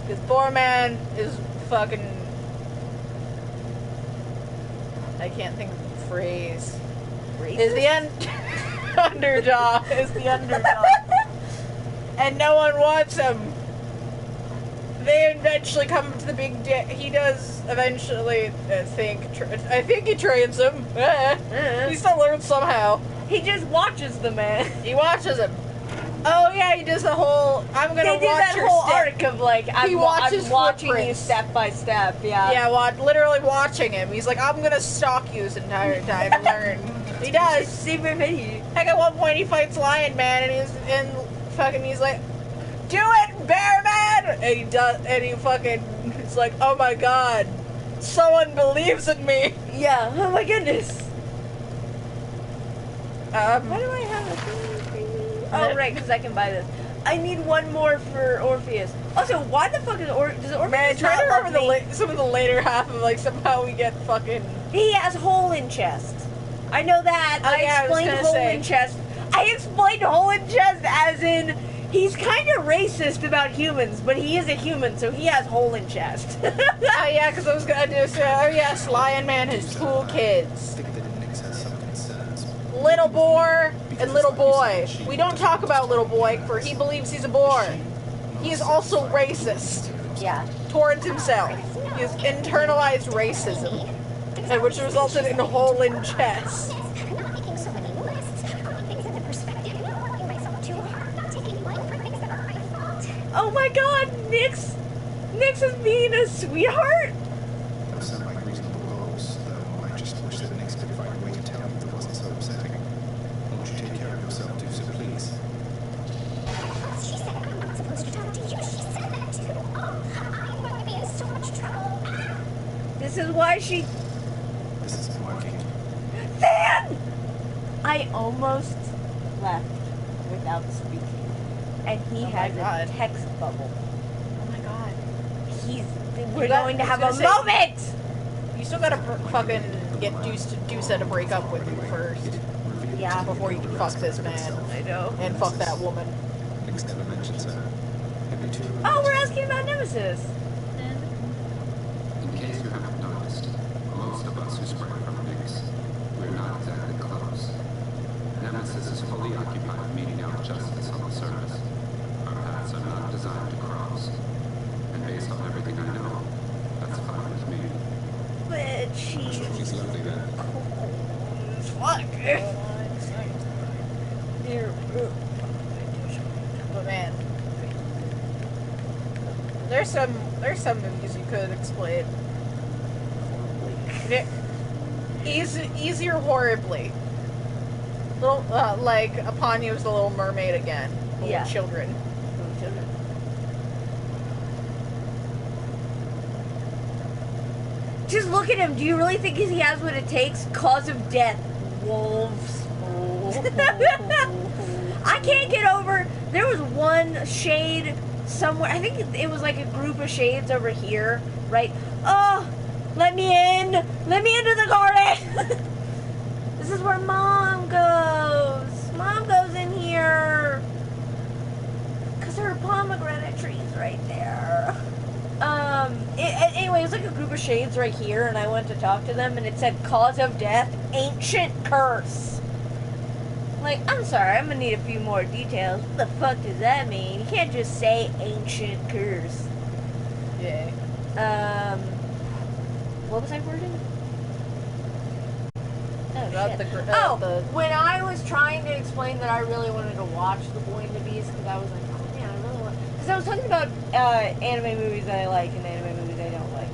Because Boar Man is fucking... I can't think of the phrase. Is the underdog. Is the underdog. And no one wants him. They eventually come to the big day. He does eventually, I think he trains him. He still learns somehow. He just watches the man. He watches him. Oh yeah, he does the whole, I'm gonna They do watch that your whole step. arc of like, I'm watches watching you footprints. step by step. Yeah. Yeah, literally watching him. He's like, I'm gonna stalk you this entire time and learn. He does. Super video. Like at one point he fights Lion Man and he's like, do it, Bear Man! And he does, and he fucking, it's like, oh my god, someone believes in me. Yeah. Oh my goodness. Why Um, do I have a thing? Oh right, because I can buy this. I need one more for Orpheus. Also, why the fuck does Orpheus man, try to not remember love me? some of the later half of like somehow we get fucking. He has hole in chest. I know that. Oh, yeah, I was explained gonna hole say. in chest. I explained hole in chest as in he's kind of racist about humans, but he is a human, so he has hole in chest. Oh yeah, because I was gonna do so. Oh yes, Lion Man has cool kids. Think they didn't access something. Little boar and little boy. We don't talk about little boy, for he believes he's a boar. He is also racist Yeah. towards himself. He has internalized racism, and which resulted in a hole in chest. Oh my god, Nyx is being a sweetheart? Those sound like reasonable goals, though I just wish that Nyx could find a way to tell me that wasn't so upsetting. Won't you take care of yourself, do so, please? She said I'm not supposed to talk to you. She said that too. I'm going to be in so much trouble. This is why she... This isn't working. Fan! I almost left without speaking. And he has God. a text bubble. Oh my god. We're got- going to I have was a gonna moment! You still gotta fucking get Dusa to break up with you first. Yeah. Before you can fuck this man. I know. And fuck that woman. Nyx never mentions her. Maybe too. Oh, we're asking about Nemesis. In case you haven't noticed, most of us who sprang from Nyx, we're not exactly close. Nemesis is fully occupied meting out justice on the surface. Our paths are not designed to cross. And based on everything I know, that's fine with me. But she's lovely then. fuck. But man, there's some movies you could explain. Easier horribly. Little like Upon You is the Little Mermaid again. Little Yeah. children. Just look at him. Do you really think he has what it takes? Cause of death. Wolves. I can't get over. There was one shade somewhere. I think it was like a group of shades over here, right? Oh, let me in. Let me into the garden. This is where Mom goes. Mom goes in here. Because her pomegranate tree's right there. Anyway, it was like a group of shades right here, and I went to talk to them, and it said cause of death, ancient curse. Like, I'm sorry, I'm gonna need a few more details. What the fuck does that mean? You can't just say ancient curse. Yeah. What was I wording? Oh, About shit. the When I was trying to explain that I really wanted to watch The Boy and the Beast, because I was like, oh man, I really want... Because I was talking about anime movies that I like and anime movies I don't like.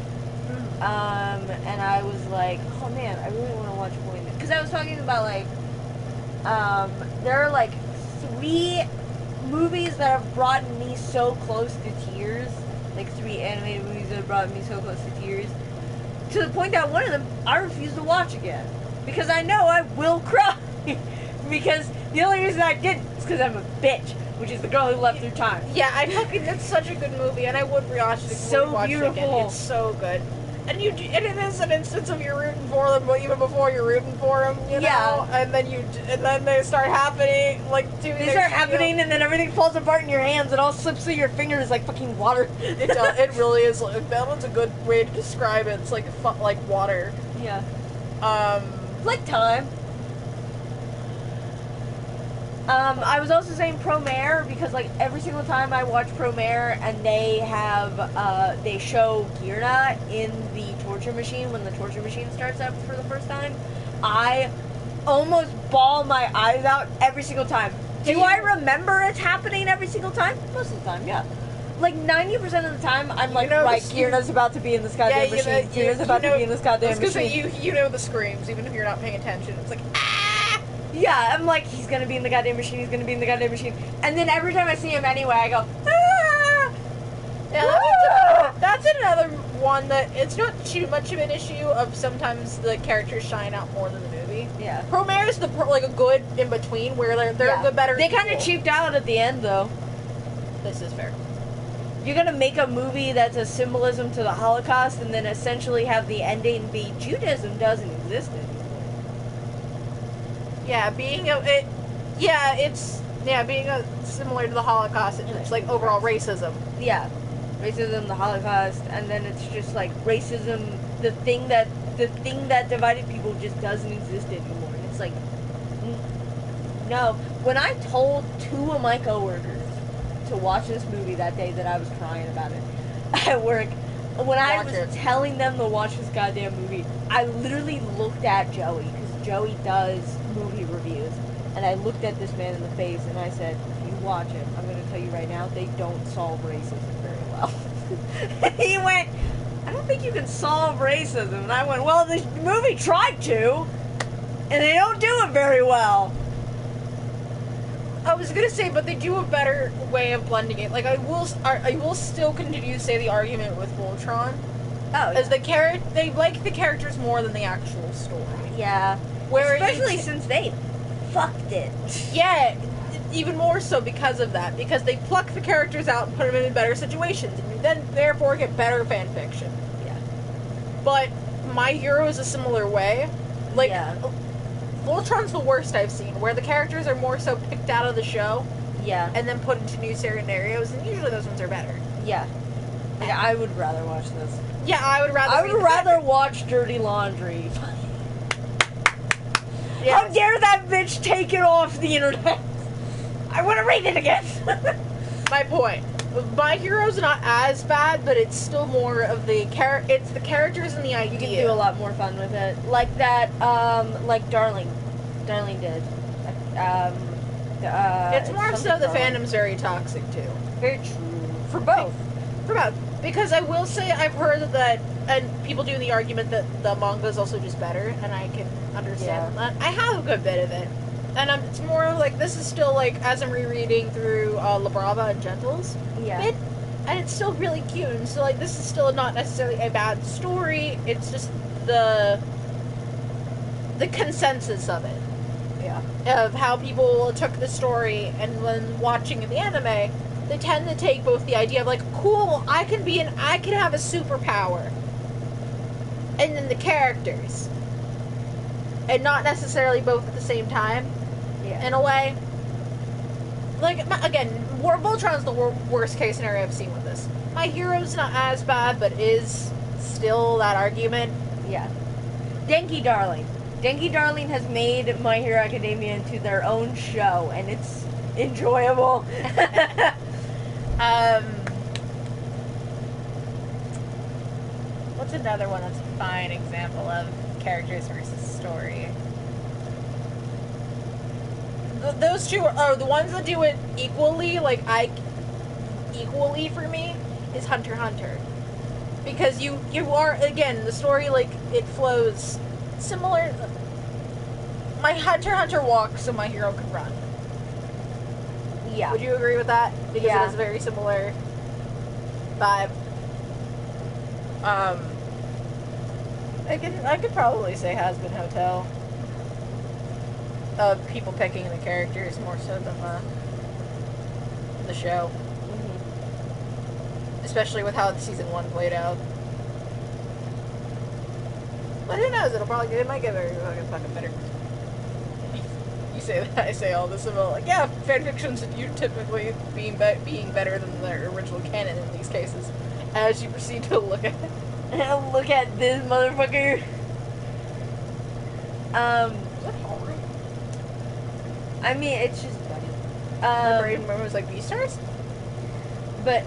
And I was like, oh man, I really want to watch Boy and the Beast. Because I was talking about, like, there are, like, 3 movies that have brought me so close to tears. Like, 3 animated movies that have brought me so close to tears. To the point that one of them, I refuse to watch again. Because I know I will cry. Because the only reason I didn't is because I'm a bitch. Which is The Girl Who Left Through Time. Yeah, it's such a good movie, and I would rewatch it. So watch it again. beautiful. It's so good, and it is an instance of you're rooting for them, but even before you're rooting for them, you know. Yeah. And then they start happening, like doing. They start happening, and then everything falls apart in your hands. It all slips through your fingers like fucking water. It does. It really is. That one's a good way to describe it. It's like water. Yeah. Like time. I was also saying Promare because like every single time I watch Promare and they have they show Girna in the torture machine when the torture machine starts up for the first time, I almost bawl my eyes out every single time. Do I remember it happening every single time? Most of the time, yeah. Like 90% of the time, I'm like, right, Girna's about to be in this goddamn machine. Girna's about to be in this goddamn machine. You know the screams, even if you're not paying attention. It's like, yeah, I'm like, he's gonna be in the goddamn machine, he's gonna be in the goddamn machine. And then every time I see him anyway, I go, ah! Yeah, that's another one that it's not too much of an issue of sometimes the characters shine out more than the movie. Yeah. Promare is like a good in between where they're the better. They kind of cheaped out at the end though. This is fair. You're gonna make a movie that's a symbolism to the Holocaust and then essentially have the ending be Judaism doesn't exist anymore. Yeah, being similar to the Holocaust. It's like overall racism. Yeah, racism, the Holocaust, and then it's just like racism. The thing that divided people just doesn't exist anymore. And it's like, No, when I told 2 of my coworkers to watch this movie that day that I was crying about it at work, when I Watch was it. telling them to watch this goddamn movie, I literally looked at Joey, because Joey does movie reviews, and I looked at this man in the face and I said, if you watch it, I'm going to tell you right now, they don't solve racism very well. And he went, I don't think you can solve racism. And I went, well, the movie tried to, and they don't do it very well. I was gonna say, but they do a better way of blending it. Like I will still continue to say the argument with Voltron, Oh, as they like the characters more than the actual story. yeah. Where Especially since they fucked it. Yeah, even more so because of that. Because they pluck the characters out and put them in better situations, and you then therefore get better fan fiction. Yeah. But My Hero is a similar way. Like, Yeah. Voltron's the worst I've seen, where the characters are more so picked out of the show Yeah. and then put into new scenarios, and usually those ones are better. Yeah. Yeah, I would rather watch this. Yeah, I would rather. I read would the rather watch Dirty Laundry. Yes. How dare that bitch take it off the internet? I want to read it again. My point. My Hero's not as bad, but it's still more of the it's the characters and the idea. You can do a lot more fun with it. Like that, like Darling. Darling did. It's more so the Darling. fandom's very toxic too. Very true. For both. For both. Because I will say I've heard that, and people do the argument that the manga is also just better, and I can understand that. I have a good bit of it. And it's more like, this is still like, as I'm rereading through La Brava and Gentles, Yeah. and it's still really cute, and so like, this is still not necessarily a bad story, it's just the consensus of it. Yeah. Of how people took the story, and when watching the anime, they tend to take both the idea of like, cool, I can have a superpower, and then the characters, and not necessarily both at the same time. Yeah. In a way, like again, Voltron's the worst case scenario I've seen with this. My Hero's not as bad, but is still that argument. Yeah. Denki Darling. Denki Darling has made My Hero Academia into their own show, and it's enjoyable. What's another one that's a fine example of characters versus story? Those two are the ones that do it equally, equally for me, is Hunter x Hunter. Because you are, again, the story, like, it flows similar. My Hunter x Hunter walks so My Hero can run. Yeah. Would you agree with that? Because Yeah. it is a very similar vibe. I could probably say Has Been Hotel. People picking the characters more so than the show. Mm-hmm. Especially with how season 1 played out. But who knows? It might get very fucking better. You say that, I say all this about, like, yeah, fanfictions you typically being better than the original canon in these cases. As you proceed to look at it. Look at this motherfucker. Is that horror? I mean, it's just funny. My brain was like Beastars? But,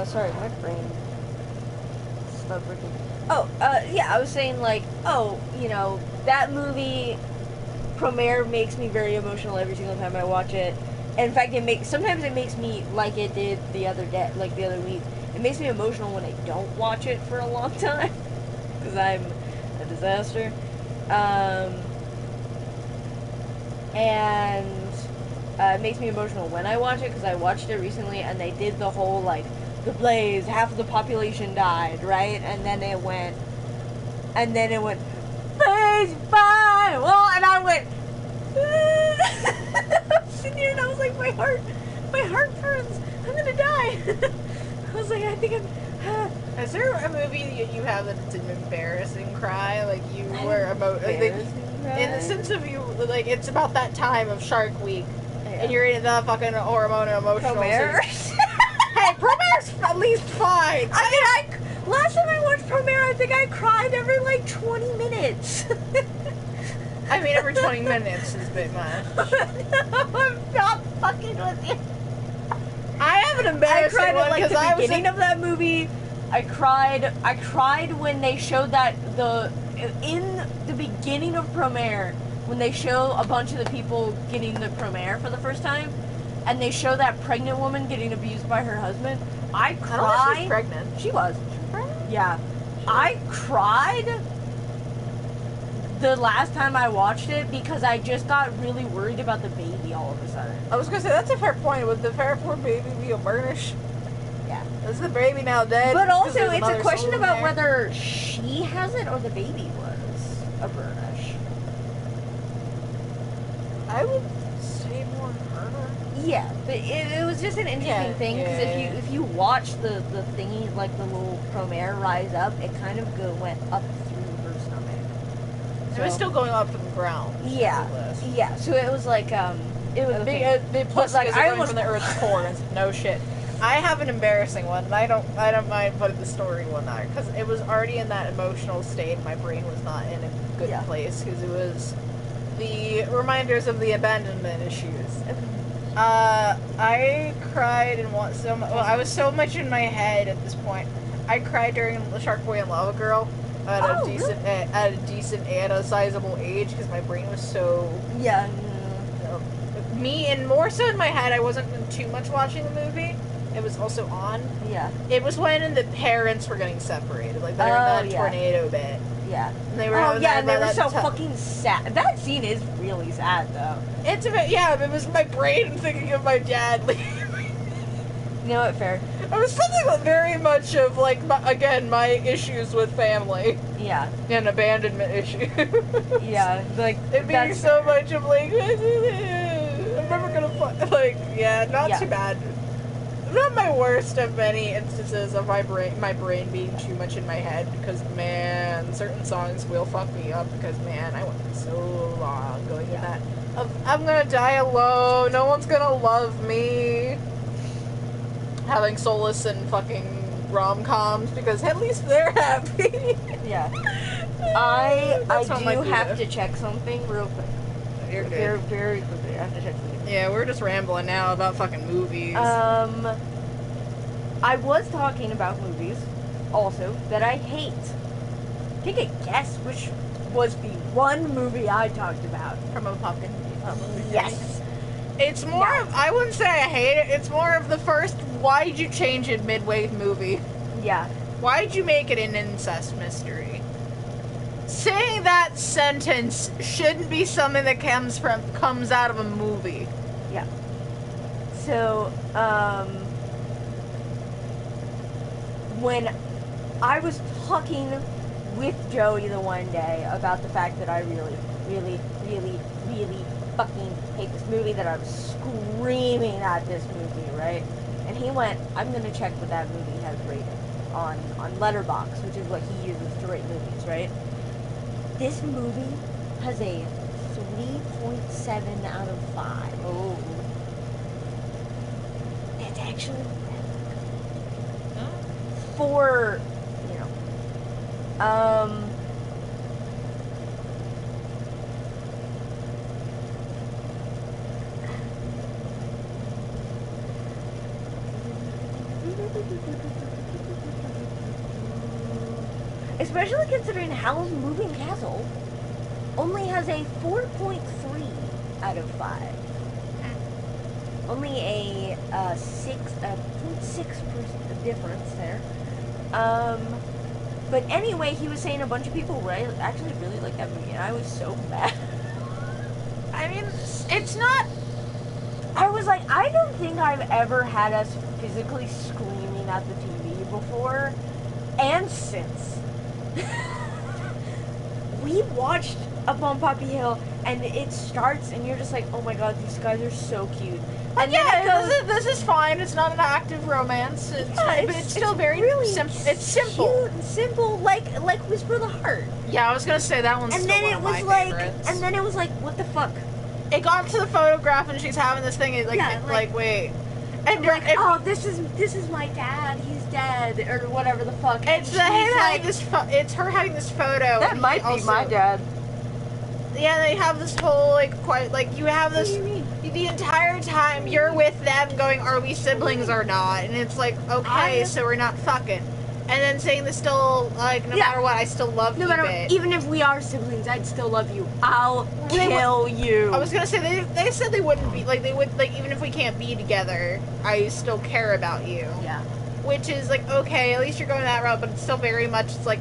sorry, my brain stopped working. Oh, yeah, I was saying, like, that movie premiere makes me very emotional every single time I watch it. And in fact, sometimes it makes me, like it did the other week, it makes me emotional when I don't watch it for a long time. Because I'm a disaster. And it makes me emotional when I watch it, because I watched it recently and they did the whole, like, the blaze, half of the population died, right? And then it went, phase 5! Well, and I went, I'm sitting here and I was like, my heart burns, I'm gonna die. I was like, I think I'm, Is there a movie that you have that's an embarrassing cry? Like, you were in the sense of you, like, it's about that time of Shark Week, and you're in the fucking hormone emotional. Promare? Hey, Promare's at least fine. Last time I watched Promare, I think I cried every, like, 20 minutes. I mean, every 20 minutes is a bit much. I'm not fucking with you. I have an I embarrassing cried one at like because the I was beginning of that movie. I cried when they showed that in the beginning of premiere, when they show a bunch of the people getting the premiere for the first time, and they show that pregnant woman getting abused by her husband. I cried. I don't know if she's pregnant. She was. She was pregnant? Yeah. I cried the last time I watched it because I just got really worried about the baby all of a sudden. I was gonna say, that's a fair point. Would the Fairport baby be a burnish? Yeah. Is the baby now dead? But 'Cause also, there's it's another a question soul in about there? whether she has it or the baby was a burnish. I would say more her. Yeah, but it was just an interesting thing because if you watch the thingy, like the little premiere rise up, it kind of went up through her stomach. It was still going up from the ground. Yeah, yeah. So it was like it was big. Plus, like like I going almost from the Earth's core. And no shit. I have an embarrassing one, and I don't mind putting the story one there because it was already in that emotional state. My brain was not in a good place because it was the reminders of the abandonment issues. I cried and want so much. Well, I was so much in my head at this point. I cried during Shark Boy and Lava Girl at a decent and a sizable age because my brain was so me, and more so in my head. I wasn't too much watching the movie. It was also on. Yeah. It was when the parents were getting separated, like they were in that tornado bit. Yeah. And they were and they were so fucking sad. That scene is really sad, though. It's a bit, it was my brain thinking of my dad leaving. You know what, fair. It was something very much of, like, my issues with family. Yeah. And abandonment issues. Yeah, like, it being so much of, like, I'm never gonna, like, not too bad. Not my worst of many instances of my brain being too much in my head, because man, certain songs will fuck me up, because man, I went so long going in that I'm gonna die alone, no one's gonna love me, having solace in fucking rom-coms, because at least they're happy. Yeah. I do have to check something real quick. You're good. Very, very quickly. I have to check something. Yeah, we're just rambling now about fucking movies. I was talking about movies, also, that I hate. Take a guess which was the one movie I talked about. From a pumpkin. Yes. It's more of, I wouldn't say I hate it, it's more of the first, why'd you change it midway movie? Yeah. Why'd you make it an incest mystery? Saying that sentence shouldn't be something that comes out of a movie. Yeah. So, when I was talking with Joey the one day about the fact that I really, really, really, really fucking hate this movie, that I was screaming at this movie, right? And he went, I'm gonna check what that movie has rated on Letterboxd, which is what he uses to rate movies, right? This movie has a 3.7 out of 5. Oh. It's actually for, you know, especially considering Howl's Moving Castle only has a 4.3 out of 5. Only a 0.6% difference there. But anyway, he was saying a bunch of people actually really like that movie, and I was so mad. I mean, it's not... I was like, I don't think I've ever had us physically screaming at the TV before, and since. We watched Up on Poppy Hill, and it starts, and you're just like, oh my god, these guys are so cute. And this is fine. It's not an active romance. But it's still very really simple. It's simple. Cute and simple, like Whisper of the Heart. Yeah, I was gonna say that one's. And then it was like, and then it was like, what the fuck? It got to the photograph, and she's having this thing. Like wait, and like, oh, this is my dad. He's dead, or whatever the fuck. It's her having this photo. That might be my dad. Yeah, they have this whole, like, quite, like, you have this, the entire time you're with them going, are we siblings or not? And it's like, okay, so we're not fucking. And then saying this still, like, no matter what, I still love you, babe. Even if we are siblings, I'd still love you. I'll kill you. I was gonna say, they said they wouldn't be, like, they would, like, even if we can't be together, I still care about you. Yeah. Which is, like, okay, at least you're going that route, but it's still very much, it's like,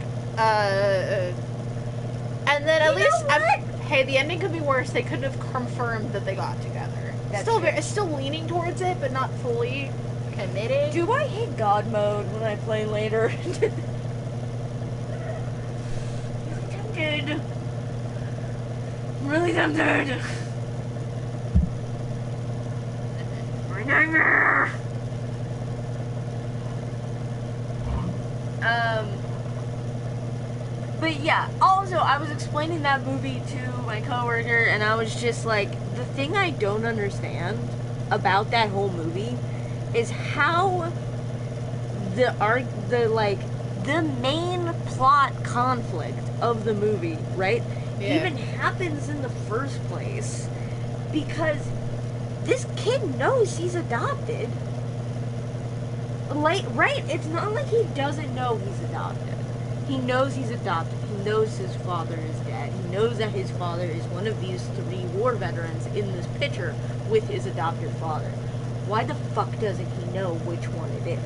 and then at least, hey, the ending could be worse. They could have confirmed that they got together. It's still leaning towards it, but not fully committed. Do I hit God mode when I play later? I'm tempted. I'm really tempted. My nightmare. But yeah, also I was explaining that movie to my coworker, and I was just like, the thing I don't understand about that whole movie is how the main plot conflict of the movie, right, even happens in the first place, because this kid knows he's adopted. Like, right? It's not like he doesn't know he's adopted. He knows he's adopted. He knows his father is dead. He knows that his father is one of these 3 war veterans in this picture with his adopted father. Why the fuck doesn't he know which one it is?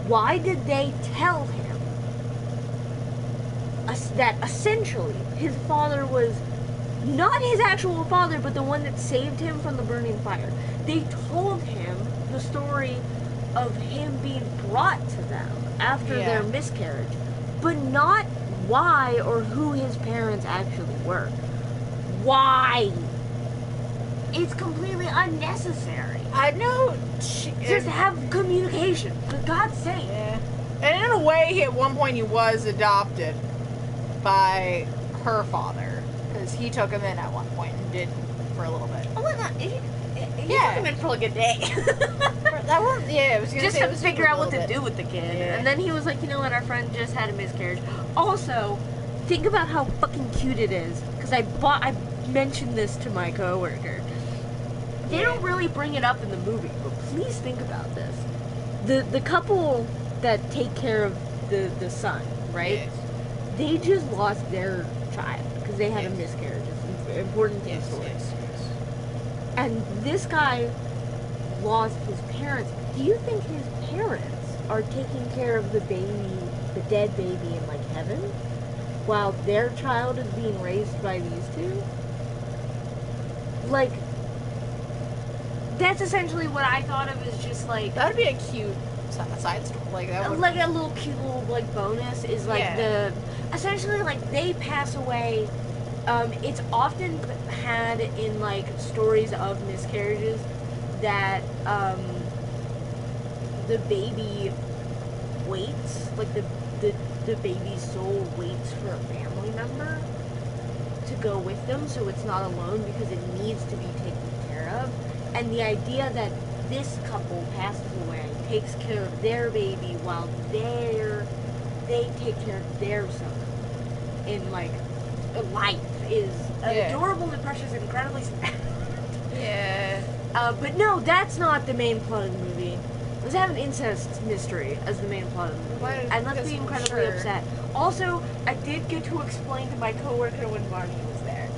Why did they tell him that essentially his father was not his actual father, but the one that saved him from the burning fire? They told him the story of him being brought to them after their miscarriage, but not why or who his parents actually were. Why? It's completely unnecessary. I know. Just have communication, for God's sake. Yeah. And in a way, at one point he was adopted by her father, because he took him in at one point and did for a little bit. Oh my God. He took him in for like a day. That one, I was gonna just say, to figure out what to do with the kid. Yeah. And then he was like, you know what, our friend just had a miscarriage. Also, think about how fucking cute it is. Because I mentioned this to my coworker. They don't really bring it up in the movie, but please think about this. The couple that take care of the son, right? Yes. They just lost their child because they had a miscarriage. It's important to the story. And this guy lost his parents. Do you think his parents are taking care of the baby, the dead baby in like heaven, while their child is being raised by these two? Like, that's essentially what I thought of as just like, That would be a cute side story. Like that would, like a little cute little like bonus is like essentially like they pass away. It's often had in like stories of miscarriages that the baby waits, like the baby's soul waits for a family member to go with them, so it's not alone because it needs to be taken care of. And the idea that this couple passes away, takes care of their baby while they take care of their son in like life is adorable and precious and incredibly sad. But no, that's not the main plot of the movie. Let's have an incest mystery as the main plot of the movie. And let's be incredibly upset. Also, I did get to explain to my coworker when Barney was there.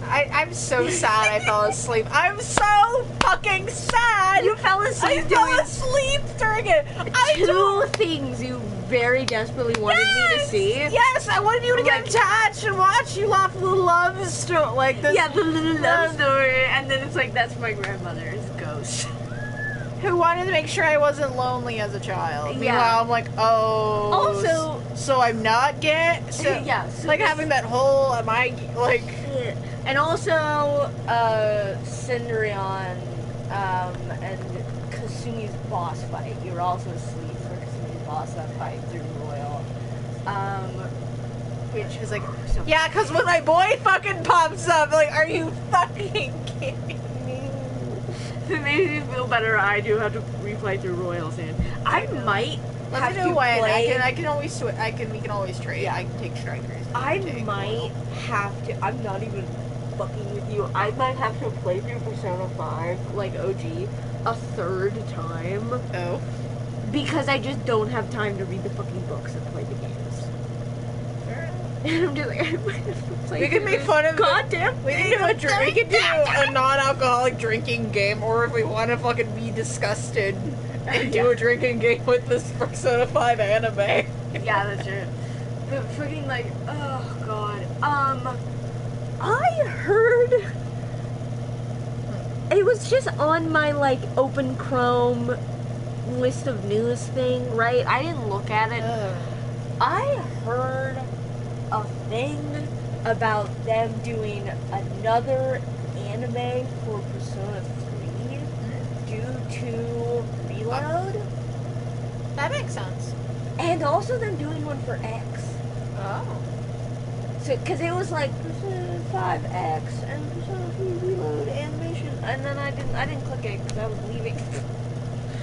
I'm so sad I fell asleep. I'm so fucking sad! You fell asleep I fell asleep during it! Two things you very desperately wanted me to see. Yes, I wanted you to get attached and watch you laugh the love story. Like this. Yeah, the love story. And then it's like, that's my grandmother's ghost. Who wanted to make sure I wasn't lonely as a child. Yeah. Meanwhile, I'm like, oh. Also, so I'm not gay? So, so like having that whole, am I, like. And also, Cinderion, and Kasumi's boss fight. You're also asleep for Kasumi's boss fight through Royal. Which is like, so yeah, because when my boy fucking pops up, like, are you fucking kidding me? If it makes me feel better, I do have to replay through Royal soon. I might Let have me to know when. play. I can always we can always trade. Yeah. I can take strikers. I might have to. I'm not even fucking with you. I might have to play through Persona 5, like OG, a third time Oh. because I just don't have time to read the fucking books and play the games. Fair enough. And I'm just like, I might have to play. We can make fun of goddamn. We can do a non-alcoholic drinking game, or if we want to fucking be disgusted and do a drinking game with this Persona 5 anime. Yeah, that's true. But freaking like, oh god. I heard it was just on my like open Chrome list of news thing, right? I didn't look at it. I heard a thing about them doing another anime for Persona 3 due to Reload. That makes sense. And also them doing one for X. Oh. So, because it was like Persona 5X and Persona 3 Reload animation, and then I didn't click it because I was leaving.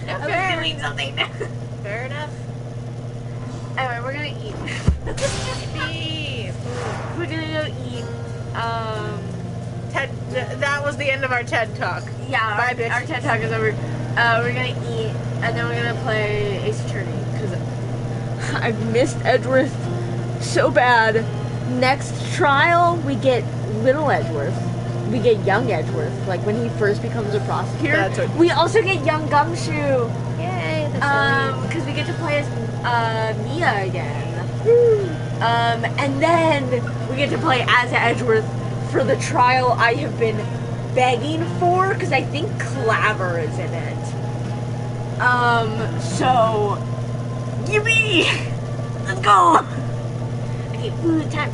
I was doing something. Fair enough. Anyway, we're gonna eat. We're gonna go eat. TED. That was the end of our TED talk. Yeah, Bye, bitch. our TED talk is over. We're gonna eat, and then we're gonna play Ace Attorney because I've missed Edgeworth so bad. Next trial, we get little Edgeworth. We get young Edgeworth, like when he first becomes a prosecutor. That's what- We also get young Gumshoe. Yay! Because we get to play as Mia again. And then we get to play as Edgeworth for the trial I have been begging for, because I think Claver is in it. So, yippee! Let's go! Okay, food time.